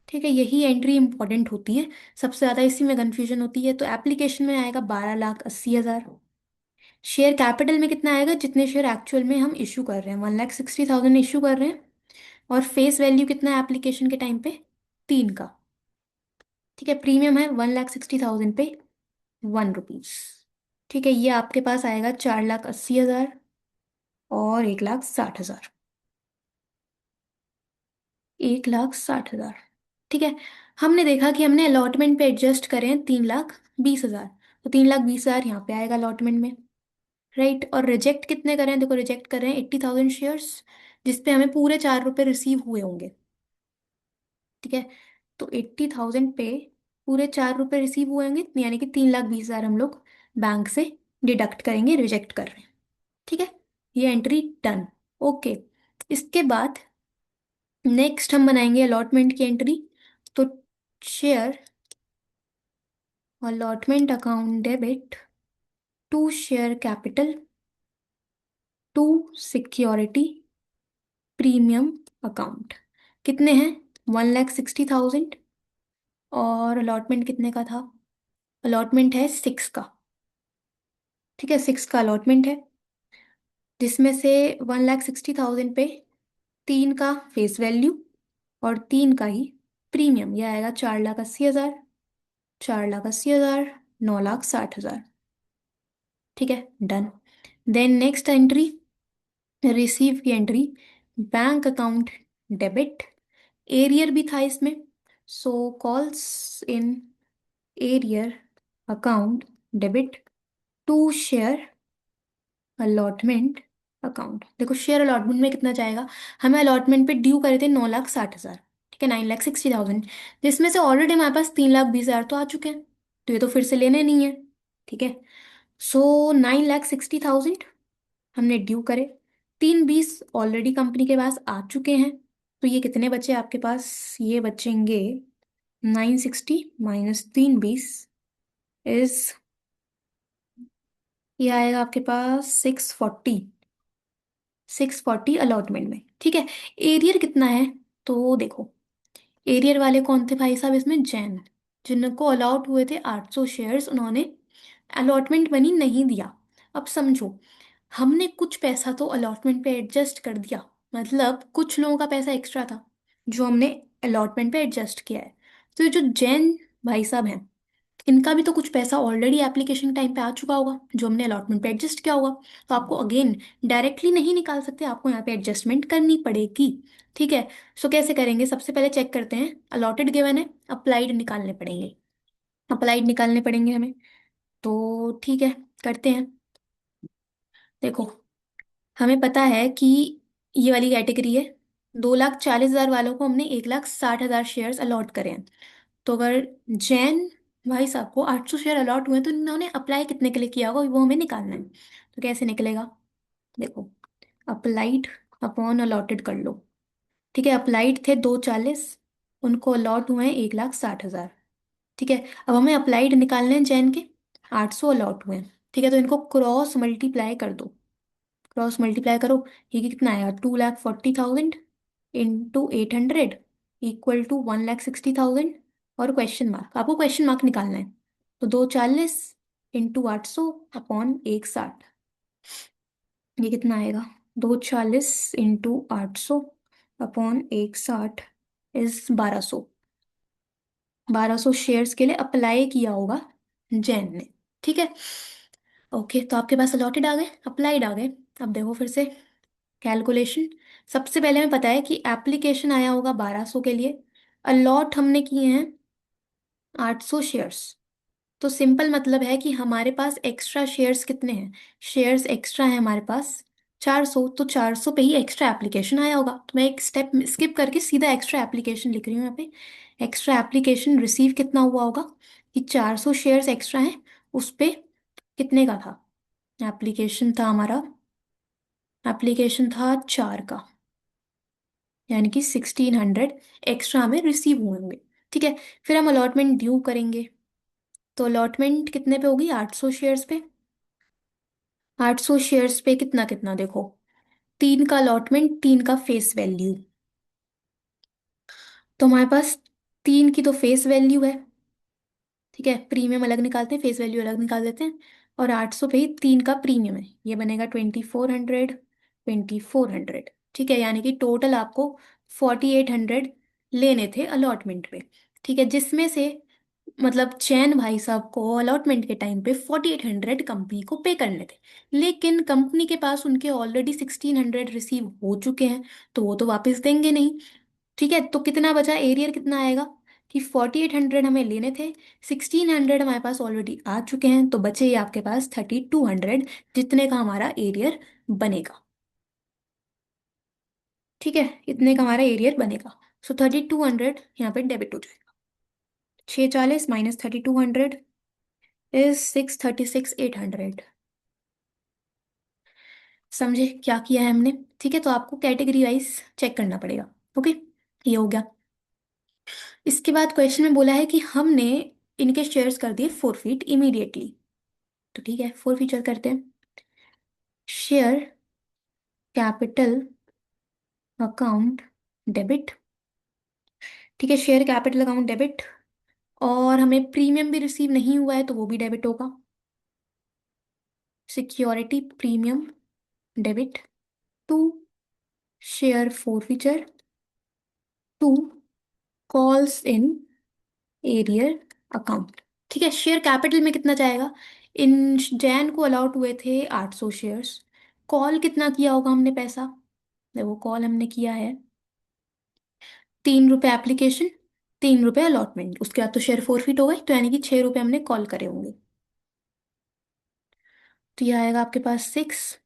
ठीक है, यही एंट्री इंपॉर्टेंट होती है, सबसे ज़्यादा इसी में कंफ्यूजन होती है। तो एप्लीकेशन में आएगा 12,80,000। शेयर कैपिटल में कितना आएगा, जितने शेयर एक्चुअल में हम इशू कर रहे हैं, 1,60,000 इशू कर रहे हैं। और फेस वैल्यू कितना है एप्लीकेशन के टाइम पे, 3 का। ठीक है, प्रीमियम है 1,60,000 पे 1 रुपीज। ठीक है, ये आपके पास आएगा 4,80,000 और 1,60,000। 1,60,000। ठीक है, हमने देखा कि हमने अलॉटमेंट पे एडजस्ट करें 3,20,000, तो 3,20,000 यहाँ पे आएगा अलॉटमेंट में। राइट, और रिजेक्ट कितने करें, देखो रिजेक्ट कर रहे हैं 80,000 शेयर्स, जिसपे हमें पूरे 4 रुपए रिसीव हुए होंगे। ठीक है, तो 80,000 पे पूरे 4 रुपए रिसीव हुए होंगे, यानी कि 3,20,000 हम लोग बैंक से डिडक्ट करेंगे, रिजेक्ट कर रहे हैं। ठीक है, ये एंट्री डन। ओके, इसके बाद नेक्स्ट हम बनाएंगे अलॉटमेंट की एंट्री। तो share allotment account debit to share capital to security premium account. कितने हैं, 1,60,000। और अलॉटमेंट कितने का था, अलॉटमेंट है 6 का। ठीक है, 6 का अलॉटमेंट है, जिसमें से 1,60,000 पे 3 का फेस वैल्यू और 3 का ही प्रीमियम, यह आएगा 4,80,000। 4,80,000, 9,60,000। ठीक है, done. Then next entry, receive की entry, bank account debit, arrear भी था इसमें, so calls in arrear account debit to share allotment account. देखो शेयर अलॉटमेंट में कितना जाएगा, हमें अलॉटमेंट पे ड्यू करे थे 9,60,000। ठीक है, 9,60,000, जिसमें से ऑलरेडी हमारे पास 3,20,000 तो आ चुके हैं, तो ये तो फिर से लेने नहीं है। ठीक है, सो 9,60,000 हमने ड्यू करे, 3,20 ऑलरेडी कंपनी के पास आ चुके हैं, तो ये कितने बचे आपके पास, ये बचेंगे 960 माइनस 3,20 इज, ये आएगा आपके पास 640। 640 अलॉटमेंट में। ठीक है, एरियर कितना है, तो देखो एरियर वाले कौन थे भाई साहब इसमें, जैन, जिनको अलाउट हुए थे 800 शेयर्स, उन्होंने अलॉटमेंट मनी नहीं दिया। अब समझो, हमने कुछ पैसा तो अलॉटमेंट पे एडजस्ट कर दिया, मतलब कुछ लोगों का पैसा एक्स्ट्रा था जो हमने अलॉटमेंट पे एडजस्ट किया है। तो ये जो जैन भाई साहब हैं, इनका भी तो कुछ पैसा ऑलरेडी एप्लीकेशन टाइम पे आ चुका होगा, जो हमने अलॉटमेंट पे एडजस्ट किया होगा। तो आपको अगेन डायरेक्टली नहीं निकाल सकते, आपको यहाँ पे एडजस्टमेंट करनी पड़ेगी। ठीक है, सो कैसे करेंगे, सबसे पहले चेक करते हैं, अलॉटेड गिवन है, अप्लाइड निकालने पड़ेंगे। अप्लाइड निकालने पड़ेंगे हमें, तो ठीक है करते हैं। देखो हमें पता है कि ये वाली कैटेगरी है, 2,40,000 वालों को हमने 1,60,000 शेयर्स अलॉट करे हैं। तो अगर जैन भाई साहब को 800 शेयर अलॉट हुए हैं, तो इन्होंने अप्लाई कितने के लिए किया होगा वो हमें निकालना है। तो कैसे निकलेगा, देखो अप्लाइड अपॉन अलॉटेड कर लो। ठीक है, अप्लाइड थे 240, उनको अलॉट हुए हैं 1,60,000। ठीक है, अब हमें अप्लाइड निकालने हैं जैन के, 800 अलॉट हुए हैं। ठीक है, तो इनको क्रॉस मल्टीप्लाई कर दो, क्रॉस मल्टीप्लाई करो, ये कितना आएगा, 2,40,000 इंटू 800 इक्वल टू 1,60,000। और क्वेश्चन मार्क, आपको क्वेश्चन मार्क निकालना है, तो 240 इंटू 800 अपॉन 160, ये कितना आएगा, 240 इंटू 800 अपॉन 160 इज 1,200। 1,200 शेयर्स के लिए अप्लाई किया होगा जैन ने। ठीक है, ओके, तो आपके पास अलॉटेड आ गए, अप्लाइड आ गए। अब देखो फिर से कैलकुलेशन। सबसे पहले हमें पता है कि एप्लीकेशन आया होगा 1,200 के लिए, अलॉट हमने किए हैं 800 शेयर्स। तो सिंपल मतलब है कि हमारे पास एक्स्ट्रा शेयर्स कितने हैं, शेयर्स एक्स्ट्रा है हमारे पास 400, तो 400 पे ही एक्स्ट्रा एप्लीकेशन आया होगा। तो मैं एक स्टेप स्किप करके सीधा एक्स्ट्रा एप्लीकेशन लिख रही हूँ यहाँ पे। एक्स्ट्रा एप्लीकेशन रिसीव कितना हुआ होगा, कि 400 शेयर्स एक्स्ट्रा हैं उस पे कितने का था। एप्लीकेशन था हमारा, एप्लीकेशन था 4 का, यानी कि 1600 एक्स्ट्रा हमें रिसीव हुए होंगे। ठीक है, फिर हम अलॉटमेंट ड्यू करेंगे। तो अलॉटमेंट कितने पे होगी, 800 शेयर्स पे। 800 शेयर्स पे कितना कितना देखो, 3 का अलॉटमेंट, 3 का फेस वैल्यू। तो हमारे पास 3 की तो फेस वैल्यू है, ठीक है, प्रीमियम अलग निकालते हैं, फेस वैल्यू अलग निकाल देते हैं। और 800 पे ही 3 का प्रीमियम है, ये बनेगा 2400, 2400। ठीक है, यानी कि टोटल आपको 4800 लेने थे अलॉटमेंट पे। ठीक है, जिसमें से मतलब चैन भाई साहब को अलॉटमेंट के टाइम पे 4800 कंपनी को पे करने थे, लेकिन कंपनी के पास उनके ऑलरेडी 1600 रिसीव हो चुके हैं, तो वो तो वापस देंगे नहीं। ठीक है, तो कितना बचा, एरियर कितना आएगा कि 4800 हमें लेने थे, 1600 हमारे पास ऑलरेडी आ चुके हैं, तो बचे ये आपके पास 3200, जितने का हमारा एरियर बनेगा। ठीक है, इतने का हमारा एरियर बनेगा। सो 3200 यहाँ पे डेबिट हो जाएगा। 640 माइनस 3200 इज 636,800। समझे क्या किया है हमने। ठीक है, तो आपको कैटेगरी वाइज चेक करना पड़ेगा। ओके, ये हो गया। इसके बाद क्वेश्चन में बोला है कि हमने इनके शेयर्स कर दिए फोरफीट इमीडिएटली। तो ठीक है, फोरफीचर करते हैं। Share capital account debit. ठीक है, शेयर कैपिटल अकाउंट डेबिट। और हमें प्रीमियम भी रिसीव नहीं हुआ है तो वो भी डेबिट होगा। Security premium debit to share forfeiture to calls in arrear account. ठीक है, शेयर कैपिटल में कितना जाएगा, इन जैन को अलाउड हुए थे 800 शेयर्स। कॉल कितना किया होगा हमने पैसा, देखो कॉल हमने किया है 3 रुपए एप्लीकेशन, 3 रुपए अलॉटमेंट, उसके बाद तो शेयर फोरफिट हो गए, तो यानी कि 6 रुपए हमने कॉल करे होंगे। तो ये आएगा आपके पास 6।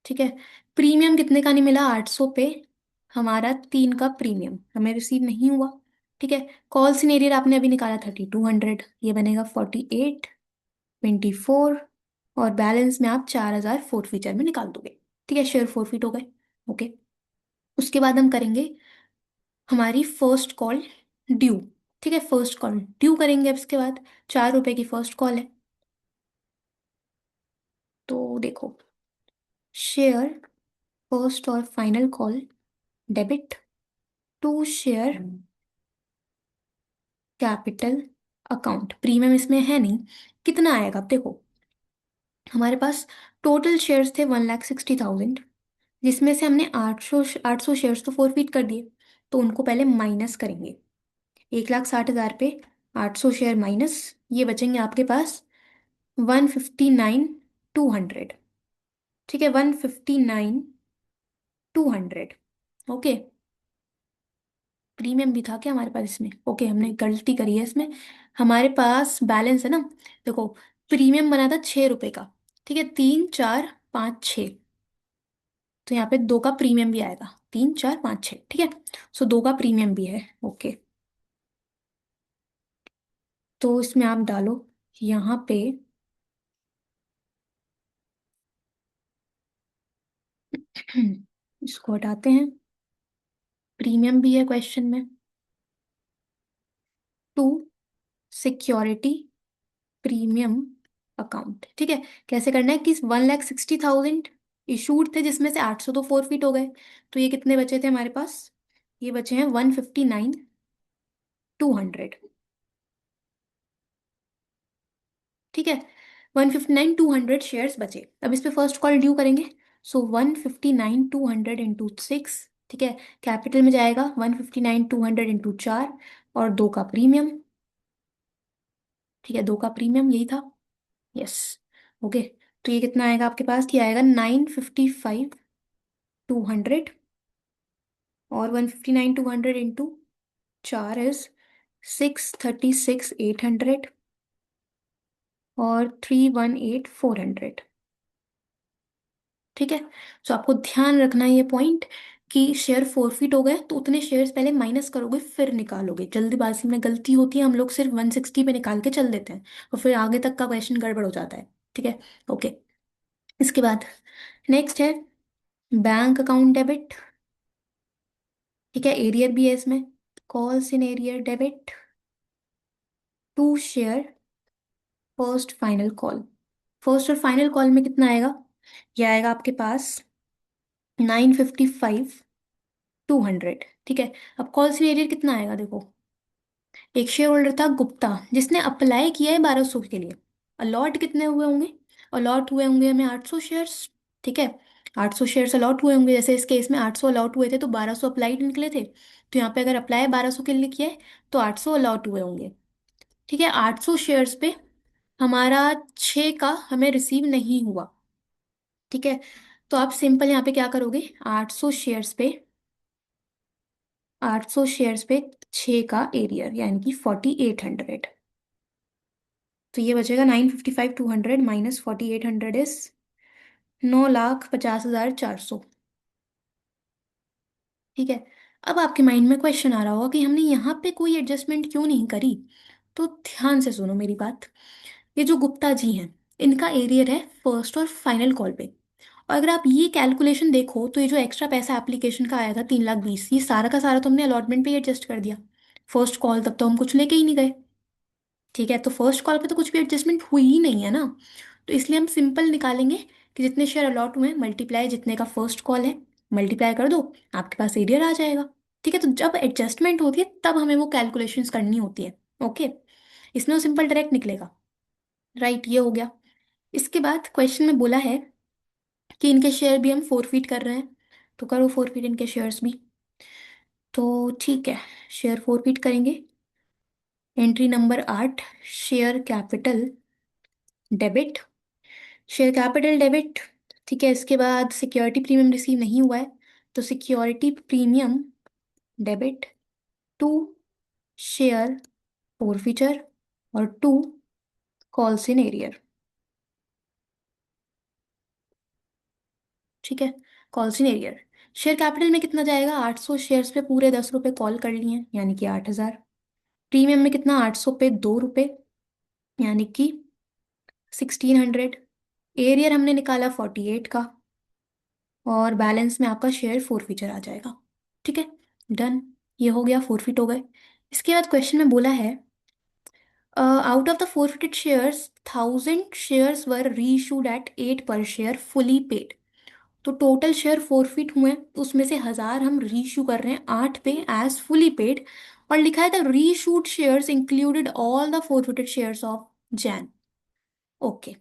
ठीक है, प्रीमियम कितने का नहीं मिला, 800 पे हमारा 3 का प्रीमियम हमें रिसीव नहीं हुआ। ठीक है, कॉल सिनेरियर आपने अभी निकाला 3200, ये बनेगा 48, 24, और बैलेंस में आप 4000 फोर्थ फीचर में निकाल दोगे। ठीक है, शेयर फोरफिट हो गए। ओके, उसके बाद हम करेंगे हमारी फर्स्ट कॉल ड्यू। ठीक है, फर्स्ट कॉल ड्यू करेंगे, अब इसके बाद 4 रुपए की फर्स्ट कॉल है। तो देखो, शेयर फर्स्ट और final call debit to share capital account. Premium इसमें है नहीं, कितना आएगा अब देखो, हमारे पास टोटल शेयर्स थे 1,60,000, जिसमें से हमने 800 शेयर्स तो फोरफिट कर दिए, तो उनको पहले माइनस करेंगे। 1,60,000 पे 800 शेयर माइनस, ये बचेंगे आपके पास 159,200। ठीक है, 159,200। ओके, प्रीमियम भी था क्या हमारे पास इसमें, ओके हमने गलती करी है इसमें। हमारे पास बैलेंस है ना, देखो प्रीमियम बना था 6 रुपए का। ठीक है, 3, 4, 5, 6, तो यहाँ पे 2 का प्रीमियम भी आएगा, 3, 4, 5, 6। ठीक है, सो 2 का प्रीमियम भी है। ओके, तो इसमें आप डालो यहाँ पे इसको हटाते हैं, प्रीमियम भी है क्वेश्चन में, टू सिक्योरिटी प्रीमियम अकाउंट। ठीक है, कैसे करना है कि 1,60,000 इशूड थे, जिसमें से 800 तो फोरफिट हो गए, तो ये कितने बचे थे हमारे पास, ये बचे हैं 159,200। ठीक है, 159,200 शेयर्स बचे, अब इस पे फर्स्ट कॉल ड्यू करेंगे। सो 159,200 इंटू 6। ठीक है, कैपिटल में जाएगा 159,200 इंटू 4, और 2 का प्रीमियम। ठीक है, 2 का प्रीमियम यही था। यस, ओके, तो ये कितना आएगा आपके पास, ये आएगा 955,200, और 159,200 इंटू 4 इज 636,800, और 318,400। ठीक है, सो आपको ध्यान रखना है ये पॉइंट, कि शेयर फोरफिट हो गए तो उतने शेयर्स पहले माइनस करोगे फिर निकालोगे। जल्दबाजी में गलती होती है, हम लोग सिर्फ 160 पे निकाल के चल देते हैं और फिर आगे तक का क्वेश्चन गड़बड़ हो जाता है। ठीक है। ओके। इसके बाद नेक्स्ट है बैंक अकाउंट डेबिट। ठीक है, एरियर भी है इसमें। Calls in arrear debit to share first final call. First और फाइनल कॉल में कितना आएगा? ये आएगा आपके पास 955 200। ठीक है। अब कॉल्स इन एरियर कितना आएगा देखो। एक शेयर होल्डर था गुप्ता, जिसने अप्लाई किया है 1200 के लिए। अलॉट कितने हुए होंगे? अलॉट हुए होंगे हमें 800 शेयर्स। ठीक है। 800 शेयर्स अलॉट हुए होंगे, जैसे इस केस में 800 अलॉट हुए थे तो 1200 अप्लाइड निकले थे। तो यहाँ पे अगर अप्लाई 1200 के लिए किया है तो 800 अलॉट हुए होंगे। ठीक है। 800 शेयर्स पे हमारा 6 का हमें रिसीव नहीं हुआ। ठीक है। तो आप सिंपल यहाँ पे क्या करोगे, 800 शेयर्स पे 6 का एरियर यानी कि 4800। तो ये बचेगा 955 200 माइनस 4800 इज 9,50,400। ठीक है। अब आपके माइंड में क्वेश्चन आ रहा होगा कि हमने यहाँ पे कोई एडजस्टमेंट क्यों नहीं करी। तो ध्यान से सुनो मेरी बात। ये जो गुप्ता जी हैं, इनका एरियर है फर्स्ट और फाइनल कॉल पे। और अगर आप ये कैलकुलेशन देखो तो ये जो एक्स्ट्रा पैसा एप्लीकेशन का आया था 3,20,000, ये सारा का सारा तो हमने अलॉटमेंट पे ही एडजस्ट कर दिया। फर्स्ट कॉल तब तो हम कुछ लेके ही नहीं गए। ठीक है। तो फर्स्ट कॉल पे तो कुछ भी एडजस्टमेंट हुई ही नहीं है ना। तो इसलिए हम सिंपल निकालेंगे कि जितने शेयर अलॉट हुए हैं मल्टीप्लाई जितने का फर्स्ट कॉल है, मल्टीप्लाई कर दो, आपके पास एरियर आ जाएगा। ठीक है। तो जब एडजस्टमेंट होती है तब हमें वो कैलकुलेशंस करनी होती है। ओके। इसमें वो सिंपल डायरेक्ट निकलेगा। राइट, ये हो गया। इसके बाद क्वेश्चन में बोला है कि इनके शेयर भी हम फोरफिट कर रहे हैं, तो करो फोरफिट इनके शेयर्स भी। तो ठीक है, शेयर फोरफिट करेंगे। Entry number 8, share capital debit. Share capital debit. ठीक है। इसके बाद सिक्योरिटी प्रीमियम रिसीव नहीं हुआ है, तो security premium debit to share forfeiture और टू कॉल्स इन एरियर। ठीक है। Calls in arrear. Share capital में कितना जाएगा, 800 शेयर्स पे पूरे 10 रुपए कॉल कर लिए यानी कि 8,000। प्रीमियम में कितना, 800 पे 2 रुपए यानी कि 1,600। एरियर हमने निकाला 48 का, और बैलेंस में आपका शेयर फोर फीचर आ जाएगा। ठीक है। डन। ये हो गया, फोरफिट हो गए। इसके बाद क्वेश्चन में बोला है out of the forfeited shares 1,000 shares were reissued at 8 per share fully paid. तो टोटल शेयर फोरफिट हुए हैं, उसमें से 1,000 हम रीइशू कर रहे हैं 8 पे एज फुली पेड। और लिखा है the reissued shares included all the forfeited shares of Jain. Okay.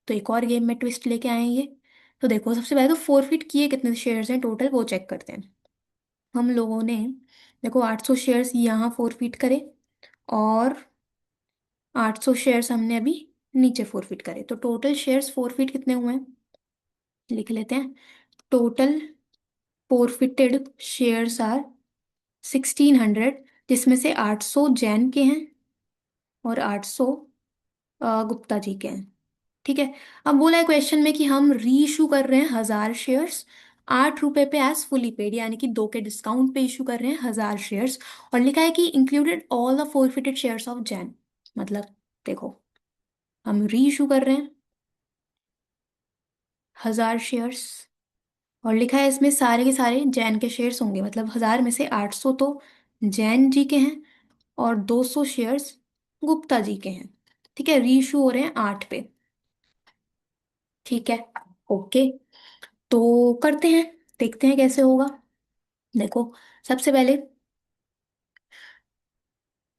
तो एक और गेम में ट्विस्ट लेके आए हैं ये। तो देखो, सबसे पहले तो फोरफिट किए कितने शेयर्स हैं टोटल वो चेक करते हैं। हम लोगों ने देखो 800 शेयर्स यहाँ फोरफिट करे, और 800 शेयर्स हमने अभी नीचे फोरफिट करे, तो टोटल शेयर्स फोरफिट कितने हुए हैं लिख लेते हैं। टोटल फोरफिटेड शेयर्स आर 1,600, जिसमें से 800 जैन के हैं और 800 गुप्ता जी के हैं। ठीक है। अब बोला है क्वेश्चन में कि हम री इशू कर रहे हैं 1,000 शेयर्स 8 रुपए पे एज फुली पेड, यानी कि 2 के डिस्काउंट पे इशू कर रहे हैं 1,000 शेयर्स। और लिखा है कि included all the forfeited shares of Jain. मतलब देखो, हम री इशू कर रहे हैं 1,000 शेयर्स, और लिखा है इसमें सारे के सारे जैन के शेयर्स होंगे, मतलब 1,000 में से 800 तो जैन जी के हैं और 200 शेयर्स गुप्ता जी के हैं। ठीक है। री इशू हो रहे हैं 8 पे। ठीक है। ओके। तो करते हैं, देखते हैं कैसे होगा। देखो, सबसे पहले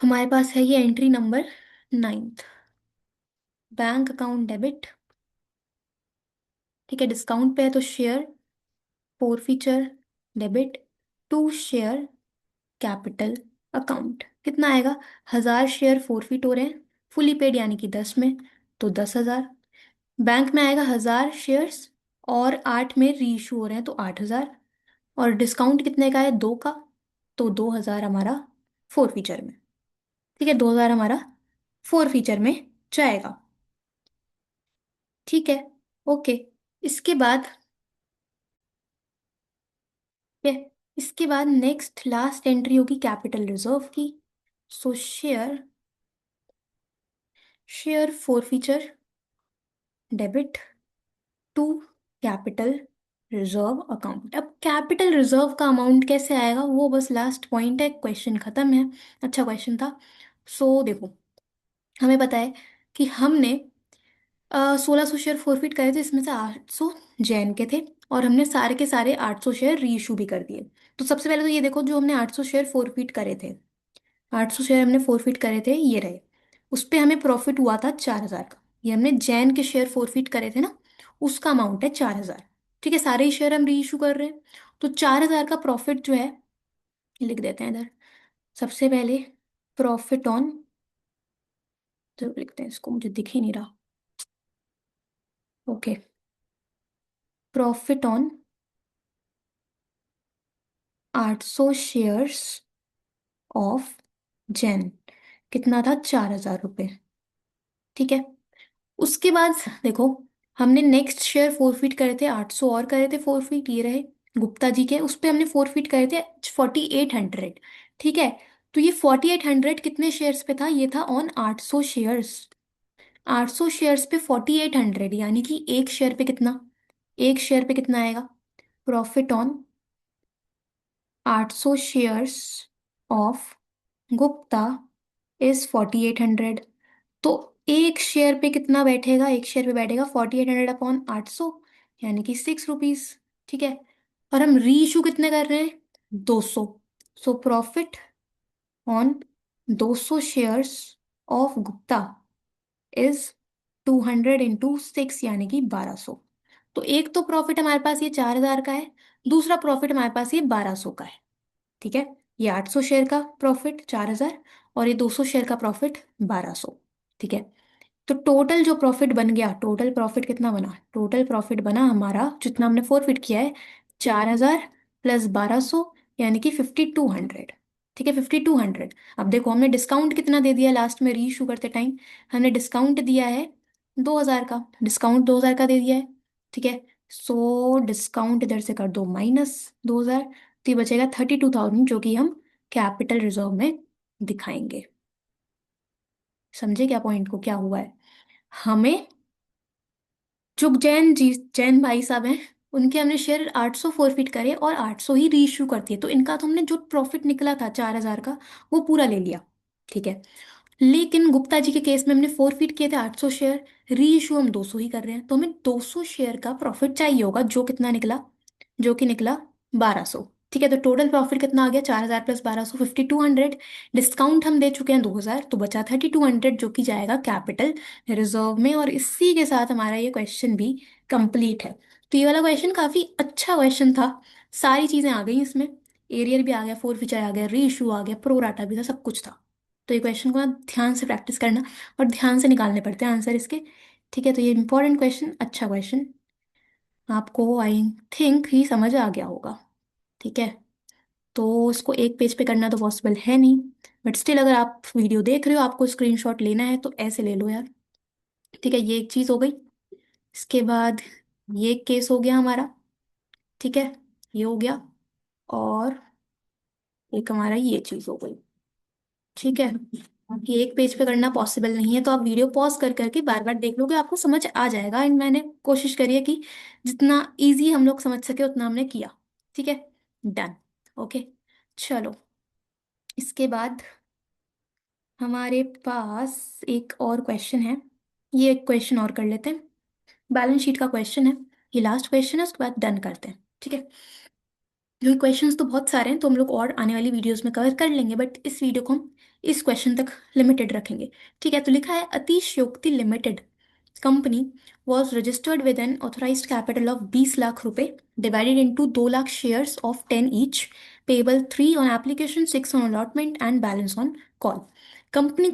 हमारे पास है ये entry number 9, bank account debit. ठीक है। डिस्काउंट पे है तो share forfeiture debit to share capital account. कितना आएगा, 1,000 शेयर फोरफिट हो रहे हैं फुली पेड यानी कि 10 में, तो 10,000। बैंक में आएगा 1,000 शेयर्स और 8 में री इशू हो रहे हैं तो 8,000। और डिस्काउंट कितने का है, 2 का, तो 2,000 हमारा फोर फीचर में। ठीक है। 2,000 हमारा फोर फीचर में जाएगा। ठीक है। ओके। इसके बाद ये इसके बाद नेक्स्ट लास्ट एंट्री होगी कैपिटल रिजर्व की। So share, share forfeiture debit to capital reserve account. अब कैपिटल रिजर्व का अमाउंट कैसे आएगा, वो बस लास्ट पॉइंट है, क्वेश्चन खत्म है। अच्छा क्वेश्चन था। सो देखो, हमें पता है कि हमने 1600 शेयर फोरफिट करे थे, इसमें से 800 जैन के थे, और हमने सारे के सारे 800 शेयर री इशू भी कर दिए। तो सबसे पहले तो ये देखो, जो हमने 800 शेयर फोरफिट करे थे, 800 शेयर हमने फोरफिट करे थे, ये रहे। उस पे हमें प्रॉफिट हुआ था 4000 का। ये हमने जैन के शेयर फोरफिट करे थे ना, उसका अमाउंट है 4000। ठीक है, सारे ही शेयर हम री इशू कर रहे हैं। तो 4000 का प्रॉफिट जो है, लिख देते हैं इधर। सबसे पहले प्रॉफिट ऑन, तो लिखते हैं इसको, मुझे दिख ही नहीं रहा। Okay, profit on 800 shares of Jain कितना था, 4000 रुपये। ठीक है, उसके बाद देखो, हमने नेक्स्ट शेयर फोरफिट करे थे 800, और करे थे फोरफिट, ये रहे गुप्ता जी के। उस पे हमने फोरफिट करे थे 4800। ठीक है, तो ये 4800 कितने शेयर्स पे था, ये था ऑन 800 शेयर्स। 800 शेयर्स पे 4800, यानी कि एक शेयर पे कितना, एक शेयर पे कितना आएगा, profit on 800 shares of Gupta is 4800। तो एक शेयर पे कितना बैठेगा, एक शेयर पे बैठेगा 4800 अपॉन 800, यानी कि 6 रुपीज। ठीक है, और हम री इशू कितने कर रहे हैं, 200। So profit on 200 shares of Gupta is 200 × 6, यानी कि 1200। तो एक तो प्रॉफिट हमारे पास ये 4000 का है, दूसरा प्रॉफिट हमारे पास ये 1200 का है। ठीक है, ये 800 शेयर का प्रॉफिट 4000, और ये 200 शेयर का प्रॉफिट 1200। ठीक है, तो टोटल जो प्रॉफिट बन गया, टोटल प्रॉफिट कितना बना, टोटल प्रॉफिट बना हमारा जितना हमने फोरफिट किया है, 4000 प्लस 1200, यानी कि 5200। ठीक है, 5200। अब देखो, हमने डिस्काउंट कितना दे दिया लास्ट में री इशू करते टाइम, हमने डिस्काउंट दिया है 2000 का, डिस्काउंट 2000 का दे दिया है। ठीक है, सो डिस्काउंट इधर से कर दो -2000, तो ये बचेगा 32,000, जो कि हम कैपिटल रिजर्व में दिखाएंगे। समझे क्या पॉइंट को, क्या हुआ है हमें। जो जैन जी, जैन भाई साहब हैं, उनके हमने शेयर 800 फोरफिट करे और 800 ही री इशू करती है, तो इनका तो हमने जो प्रॉफिट निकला था 4000 का, वो पूरा ले लिया। ठीक है, लेकिन गुप्ता जी के केस में हमने फोरफिट किए थे 800 शेयर, री इशू हम 200 ही कर रहे हैं, तो हमें 200 शेयर का प्रॉफिट चाहिए होगा, जो कितना निकला, जो कि निकला 1200। ठीक है, तो टोटल प्रॉफिट कितना आ गया, 4000 प्लस 1200, 5200। डिस्काउंट हम दे चुके हैं 2000, तो बचा 3200, जो कि जाएगा कैपिटल रिजर्व में। और इसी के साथ हमारा ये क्वेश्चन भी कंप्लीट है। तो ये वाला क्वेश्चन काफी अच्छा क्वेश्चन था, सारी चीजें आ गई इसमें, एरियर भी आ गया, फोर फीचर आ गया, री इशू आ गया, प्रो राटा भी था, सब कुछ था। तो ये क्वेश्चन को ना ध्यान से प्रैक्टिस करना, और ध्यान से निकालने पड़ते हैं आंसर इसके। ठीक है, तो ये इंपॉर्टेंट क्वेश्चन, अच्छा क्वेश्चन, आपको आई थिंक ही समझ आ गया होगा। ठीक है, तो इसको एक पेज पे करना तो पॉसिबल है नहीं, बट स्टिल अगर आप वीडियो देख रहे हो, आपको स्क्रीनशॉट लेना है, तो ऐसे ले लो यार। ठीक है, ये एक चीज़ हो गई। इसके बाद ये केस हो गया हमारा। ठीक है, ये हो गया, और एक हमारा ये चीज़ हो गई। ठीक है, ये एक पेज पे करना पॉसिबल नहीं है, तो आप वीडियो पॉज कर करके बार बार देख लोगे, आपको समझ आ जाएगा। एंड मैंने कोशिश करी है कि जितना इजी हम लोग समझ सके उतना हमने किया। ठीक है, डन। ओके, चलो, इसके बाद हमारे पास एक और क्वेश्चन है, ये एक क्वेश्चन और कर लेते हैं, बैलेंस शीट का क्वेश्चन है। ये लास्ट क्वेश्चन है, उसके बाद डन करते हैं। ठीक है, क्योंकि क्वेश्चंस तो बहुत सारे हैं, तो हम लोग और आने वाली वीडियोस में कवर कर लेंगे, बट इस वीडियो को हम इस क्वेश्चन तक लिमिटेड रखेंगे। ठीक है, तो लिखा है Atishayokti limited company was registered with an authorised capital of 20 lakh रुपए, divided into 2 lakh shares of 10 each, payable 3 on application, 6 on allotment and balance on call. Company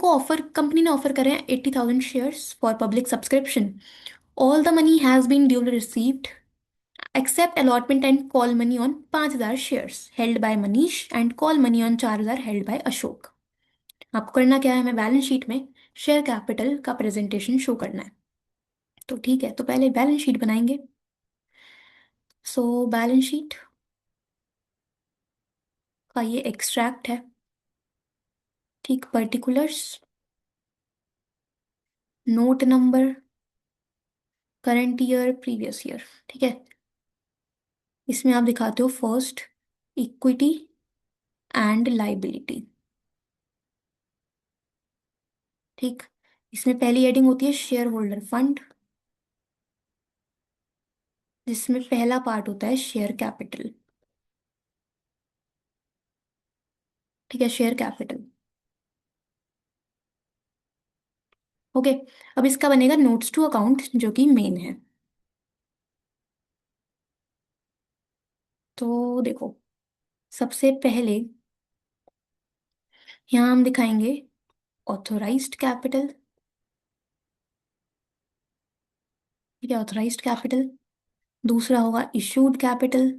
ने ऑफर करे हैं 80,000 shares for public subscription. All the money has been duly received except allotment and call money on 5,000 shares held by Manish and call money on 4,000 held bye Ashok. आपको करना क्या है, हमें बैलेंस शीट में शेयर कैपिटल का प्रेजेंटेशन शो करना है। तो ठीक है, तो पहले बैलेंस शीट बनाएंगे। सो बैलेंस शीट, का ये एक्सट्रैक्ट है। ठीक, particulars, note number, current year, previous year. ठीक है, इसमें आप दिखाते हो फर्स्ट इक्विटी एंड लाइबिलिटी। ठीक, इसमें पहली हेडिंग होती है शेयर होल्डर फंड, जिसमें पहला पार्ट होता है शेयर कैपिटल। ठीक है, शेयर कैपिटल। ओके, अब इसका बनेगा नोट्स टू अकाउंट जो कि मेन है। तो देखो, सबसे पहले यहाँ हम दिखाएंगे ऑथोराइज्ड कैपिटल। ठीक है, ऑथोराइज्ड कैपिटल। दूसरा होगा इशूड कैपिटल।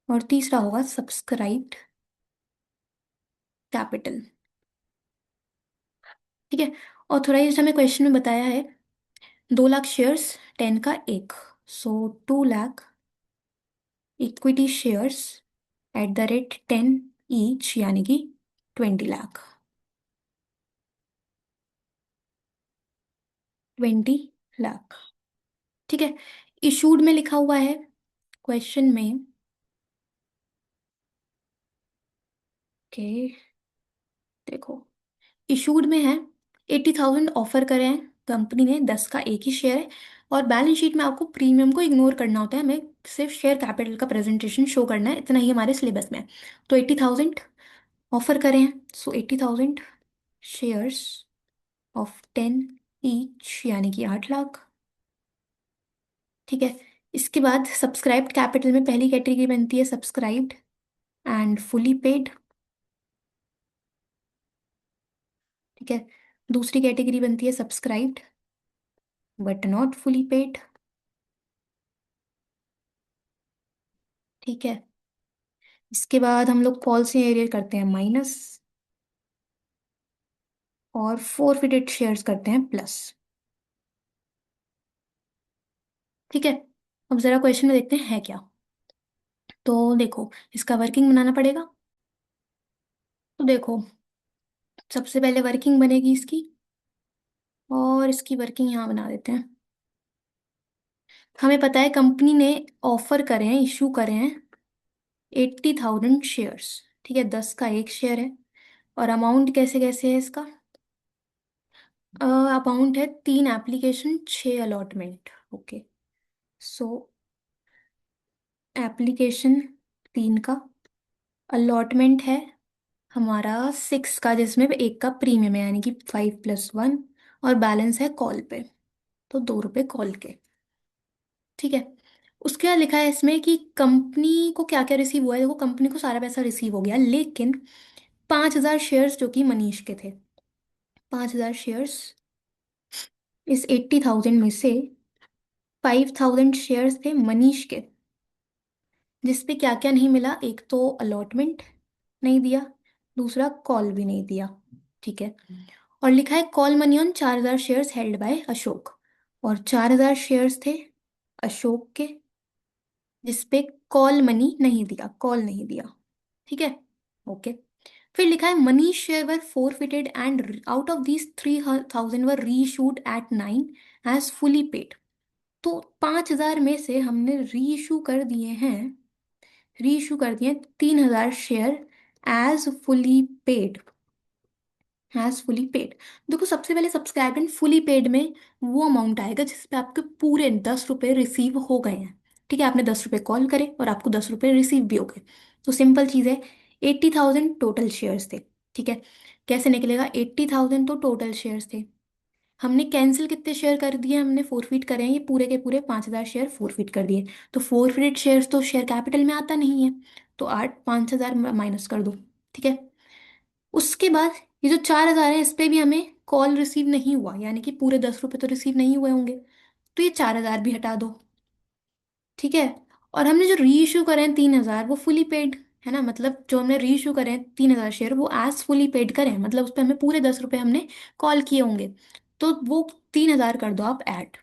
और तीसरा होगा सब्सक्राइब्ड कैपिटल। ठीक है, ऑथोराइज्ड हमें क्वेश्चन में बताया है 2 लाख शेयर्स, 10 का एक, सो 2 lakh equity shares at the rate 10 each, यानी कि 20 लाख। 20 लाख। ठीक है, इशूड में लिखा हुआ है क्वेश्चन में कि, देखो, इशूड में है 80,000 ऑफर करे हैं कंपनी ने, 10 का एक ही शेयर है। और बैलेंस शीट में आपको प्रीमियम को इग्नोर करना होता है, हमें सिर्फ शेयर कैपिटल का प्रेजेंटेशन शो करना है, इतना ही हमारे सिलेबस में है। तो 80,000 ऑफर करें हैं, सो 80,000 शेयर्स ऑफ 10 ईच, यानी कि 8 लाख। ठीक है, इसके बाद सब्सक्राइब्ड कैपिटल में पहली कैटेगरी बनती है सब्सक्राइब्ड एंड फुली पेड। ठीक है, दूसरी कैटेगरी बनती है subscribed but not fully paid. ठीक है, इसके बाद हम लोग कॉल से एरियर करते हैं माइनस, और फोरफिटेड शेयर्स करते हैं प्लस। ठीक है, अब जरा क्वेश्चन में देखते हैं है क्या। तो देखो, इसका वर्किंग बनाना पड़ेगा। तो देखो, सबसे पहले वर्किंग बनेगी इसकी, और इसकी वर्किंग यहाँ बना देते हैं। हमें पता है कंपनी ने ऑफर करे हैं, इशू करे हैं 80,000 शेयर्स। ठीक है, 10 का एक शेयर है। और अमाउंट कैसे कैसे है इसका, अमाउंट है 3 एप्लीकेशन, 6 अलॉटमेंट। ओके, सो एप्लीकेशन 3 का, अलॉटमेंट है हमारा 6 का, जिसमें एक का प्रीमियम है यानी कि 5+1, और बैलेंस है कॉल पे, तो 2 रुपए कॉल के। ठीक है, उसके बाद लिखा है इसमें कि कंपनी को क्या क्या रिसीव हुआ है। देखो, कंपनी को सारा पैसा रिसीव हो गया, लेकिन 5,000 शेयर्स जो कि मनीष के थे, 5,000 शेयर्स, इस 80,000 में से 5,000 शेयर्स थे मनीष के, जिसपे क्या क्या नहीं मिला, एक तो अलॉटमेंट नहीं दिया, दूसरा कॉल भी नहीं दिया। ठीक है, और लिखा है call money on 4,000 shares held bye Ashok, और 4,000 शेयर्स थे अशोक के, जिसपे कॉल मनी नहीं दिया, कॉल नहीं दिया। ठीक है, ओके। फिर लिखा है money share were forfeited and out of these 3,000 were reissued at 9 as fully paid. तो 5,000 में से हमने रीइशू कर दिए 3,000 share as fully paid, as fully paid. देखो, सबसे पहले सब्सक्राइब एंड फुली पेड में वो अमाउंट आएगा जिसपे आपके पूरे 10 रुपए रिसीव हो गए हैं। ठीक है, आपने 10 रुपए कॉल करे और आपको 10 रुपए रिसीव भी हो गए। तो सिंपल चीज़ है, 80,000 टोटल शेयर्स थे। ठीक है, कैसे निकलेगा, 80,000 तो टोटल शेयर्स थे, हमने कैंसिल कितने शेयर कर दिए, हमने फोरफिट करे हैं ये पूरे के पूरे 5,000 शेयर फोरफिट कर दिए। तो फोरफिटेड शेयर्स तो शेयर कैपिटल में आता नहीं है, तो 5,000 माइनस कर दो। ठीक है, उसके बाद ये जो 4,000 है, इस पे भी हमें कॉल रिसीव नहीं हुआ, यानी कि पूरे 10 रुपए तो रिसीव नहीं हुए होंगे, तो ये 4,000 भी हटा दो। ठीक है, और हमने जो री इशू करे हैं 3,000, वो फुली पेड है ना, मतलब जो हमने री इशू करे हैं 3,000 शेयर, वो एज फुली पेड करें, मतलब उस पर हमें पूरे 10 रुपए हमने कॉल किए होंगे, तो वो 3,000 कर दो आप ऐड।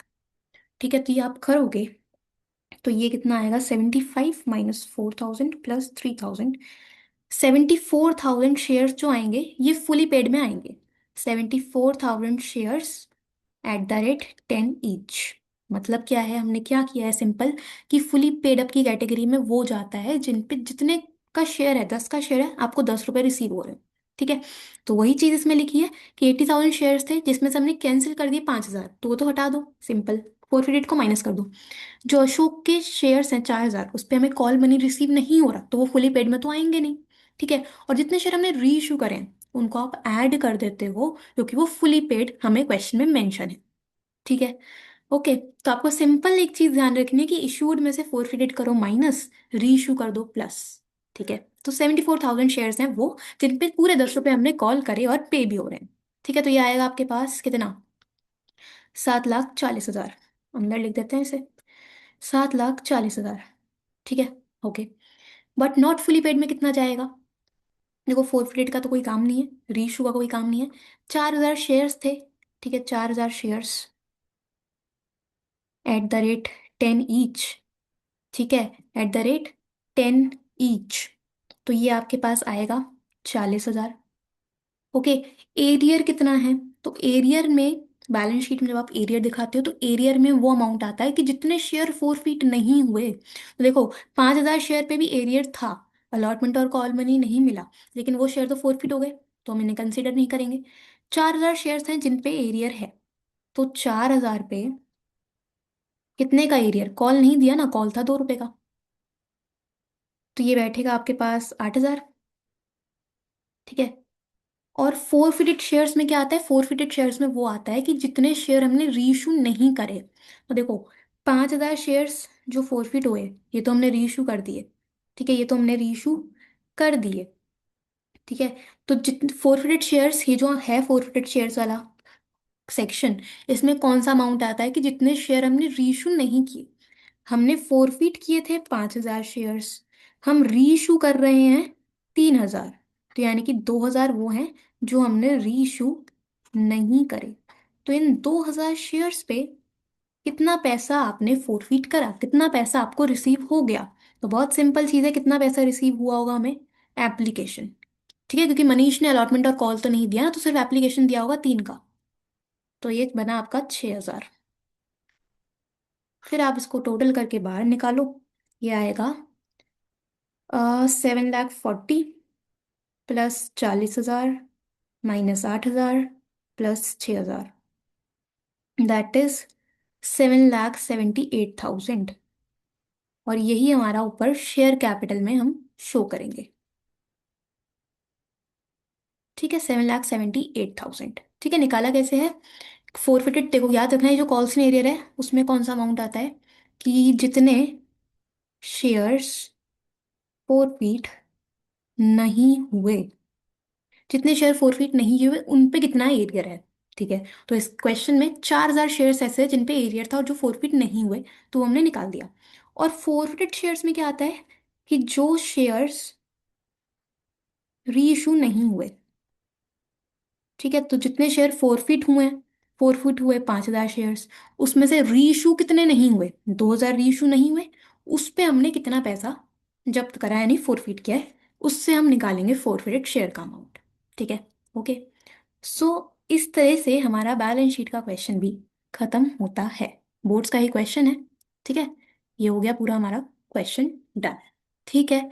ठीक है, तो ये आप करोगे, तो ये कितना आएगा, 75 - 4,000 + 3,000, 74,000 शेयर्स जो आएंगे ये फुली पेड में आएंगे। 74,000 शेयर्स @10 ईच। मतलब क्या है, हमने क्या किया है सिंपल, कि फुली पेड अप की कैटेगरी में वो जाता है जिन पे जितने का शेयर है, 10 का शेयर है, आपको 10 रुपए रिसीव हो रहे हैं। ठीक है। तो वही चीज इसमें लिखी है कि 80,000 शेयर्स थे जिसमें से हमने कैंसिल कर दिए 5,000, तो वो तो हटा दो सिंपल, फोरफिटेड को माइनस कर दो। जो अशोक के शेयर्स हैं 4,000, उस पर हमें कॉल मनी रिसीव नहीं हो रहा, तो वो फुली पेड में तो आएंगे नहीं। ठीक है। और जितने शेयर हमने री इशू करे हैं उनको आप ऐड कर देते हो, क्योंकि वो फुली पेड हमें क्वेश्चन में मेंशन है। ठीक है। ओके। तो आपको सिंपल एक चीज ध्यान रखनी है कि इशूड में से फोरफिटेड करो माइनस, री इशू कर दो प्लस। ठीक है। तो 74,000 शेयर्स हैं वो जिन पे पूरे 10 रुपए हमने कॉल करे और पे भी हो रहे हैं। ठीक है। तो ये आएगा आपके पास कितना, 7,40,000। अंदर लिख देते हैं इसे, 7,40,000। ठीक है। Okay. But not fully paid में कितना जाएगा, देखो फोरफिटेड का तो कोई काम नहीं है, रीशू का कोई काम नहीं है। 4,000 शेयर्स थे। ठीक है। 4,000 शेयर्स @10 ईच। ठीक है। @10 ईच। तो ये आपके पास आएगा 40,000। ओके। एरियर कितना है, तो एरियर में, बैलेंस शीट में जब आप एरियर दिखाते हो तो एरियर में वो अमाउंट आता है कि जितने शेयर फोरफिट नहीं हुए। तो देखो 5,000 शेयर पे भी एरियर था, अलॉटमेंट और कॉल मनी नहीं मिला, लेकिन वो शेयर तो फोरफिट हो गए, तो हम इन्हें कंसिडर नहीं करेंगे। 4,000 शेयर्स हैं जिन पे एरियर है, तो 4,000 पे कितने का एरियर, कॉल नहीं दिया ना, कॉल था 2 रुपए का, तो ये बैठेगा आपके पास 8,000। ठीक है। और फोरफिटेड शेयर्स में क्या आता है, फोरफिटेड शेयर्स में वो आता है कि जितने शेयर हमने रीइशू नहीं करे। तो देखो 5,000 शेयर्स जो फोरफिट हुए, ये तो हमने रीइशू कर दिए। ठीक है। ये तो हमने रीइशू कर दिए। ठीक है। तो जितने फोरफिटेड शेयर्स, ये जो है फोरफिटेड शेयर्स वाला सेक्शन, इसमें कौन सा अमाउंट आता है कि जितने शेयर हमने रीइशू नहीं किए। हमने फोरफिट किए थे 5,000 शेयर्स, हम रीइशू कर रहे हैं 3,000, तो यानी कि 2,000 वो हैं जो हमने रीइशू नहीं करे। तो इन 2,000 शेयर्स पे कितना पैसा आपने फोरफिट करा, कितना पैसा आपको रिसीव हो गया। तो बहुत सिंपल चीज़ है, कितना पैसा रिसीव हुआ होगा हमें, एप्लीकेशन। ठीक है, क्योंकि मनीष ने अलॉटमेंट और कॉल तो नहीं दिया ना, तो सिर्फ एप्लीकेशन दिया होगा 3 का। तो ये बना आपका 6,000। फिर आप इसको टोटल करके बाहर निकालो, ये आएगा 7,40,000 +40,000 -8,000 +6,000, दैट इज 7,78,000। और यही हमारा ऊपर शेयर कैपिटल में हम शो करेंगे। ठीक है। 7,78,000। ठीक है। निकाला कैसे है, फोरफिटेड, देखो याद रखना है जो कॉल्सन एरियर है उसमें कौन सा अमाउंट आता है, कि जितने शेयर्स फोरफिट नहीं हुए, जितने शेयर फोरफिट नहीं हुए उन पे कितना एरियर है। ठीक है। तो इस क्वेश्चन में 4,000 शेयर्स ऐसे हैं जिन पे एरियर था और जो फोरफिट नहीं हुए, तो हमने निकाल दिया। और फोरफिटेड शेयर्स में क्या आता है, कि जो शेयर्स री इशू नहीं हुए। ठीक है। तो जितने शेयर फोरफिट हुए, फोरफिट हुए 5,000 शेयर्स, उसमें से री इशू कितने नहीं हुए, 2,000 री इशू नहीं हुए, उस पे हमने कितना पैसा जब्त करा है, यानी फोरफिट किया है, उससे हम निकालेंगे फोरफिटेड शेयर का अमाउंट। ठीक है। ओके। सो इस तरह से हमारा बैलेंस शीट का क्वेश्चन भी खत्म होता है। बोर्ड्स का ही क्वेश्चन है। ठीक है। ये हो गया पूरा हमारा क्वेश्चन डन। ठीक है।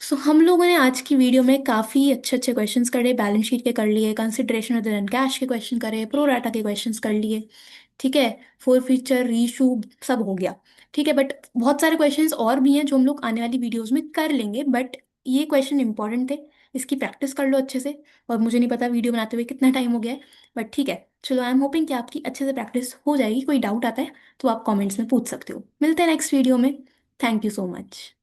सो हम लोगों ने आज की वीडियो में काफ़ी अच्छे अच्छे क्वेश्चंस करे, बैलेंस शीट के कर लिए, कंसिडरेशन ऑफ द कैश के क्वेश्चन करे, प्रो राटा के क्वेश्चंस कर लिए। ठीक है। फोर फीचर रीशू सब हो गया। ठीक है। बट बहुत सारे क्वेश्चंस और भी हैं जो हम लोग आने वाली वीडियोस में कर लेंगे, बट ये क्वेश्चन इंपॉर्टेंट थे, इसकी प्रैक्टिस कर लो अच्छे से। और मुझे नहीं पता वीडियो बनाते हुए कितना टाइम हो गया है, बट ठीक है, चलो आई एम होपिंग कि आपकी अच्छे से प्रैक्टिस हो जाएगी। कोई डाउट आता है तो आप कमेंट्स में पूछ सकते हो। मिलते हैं नेक्स्ट वीडियो में। Thank you so much.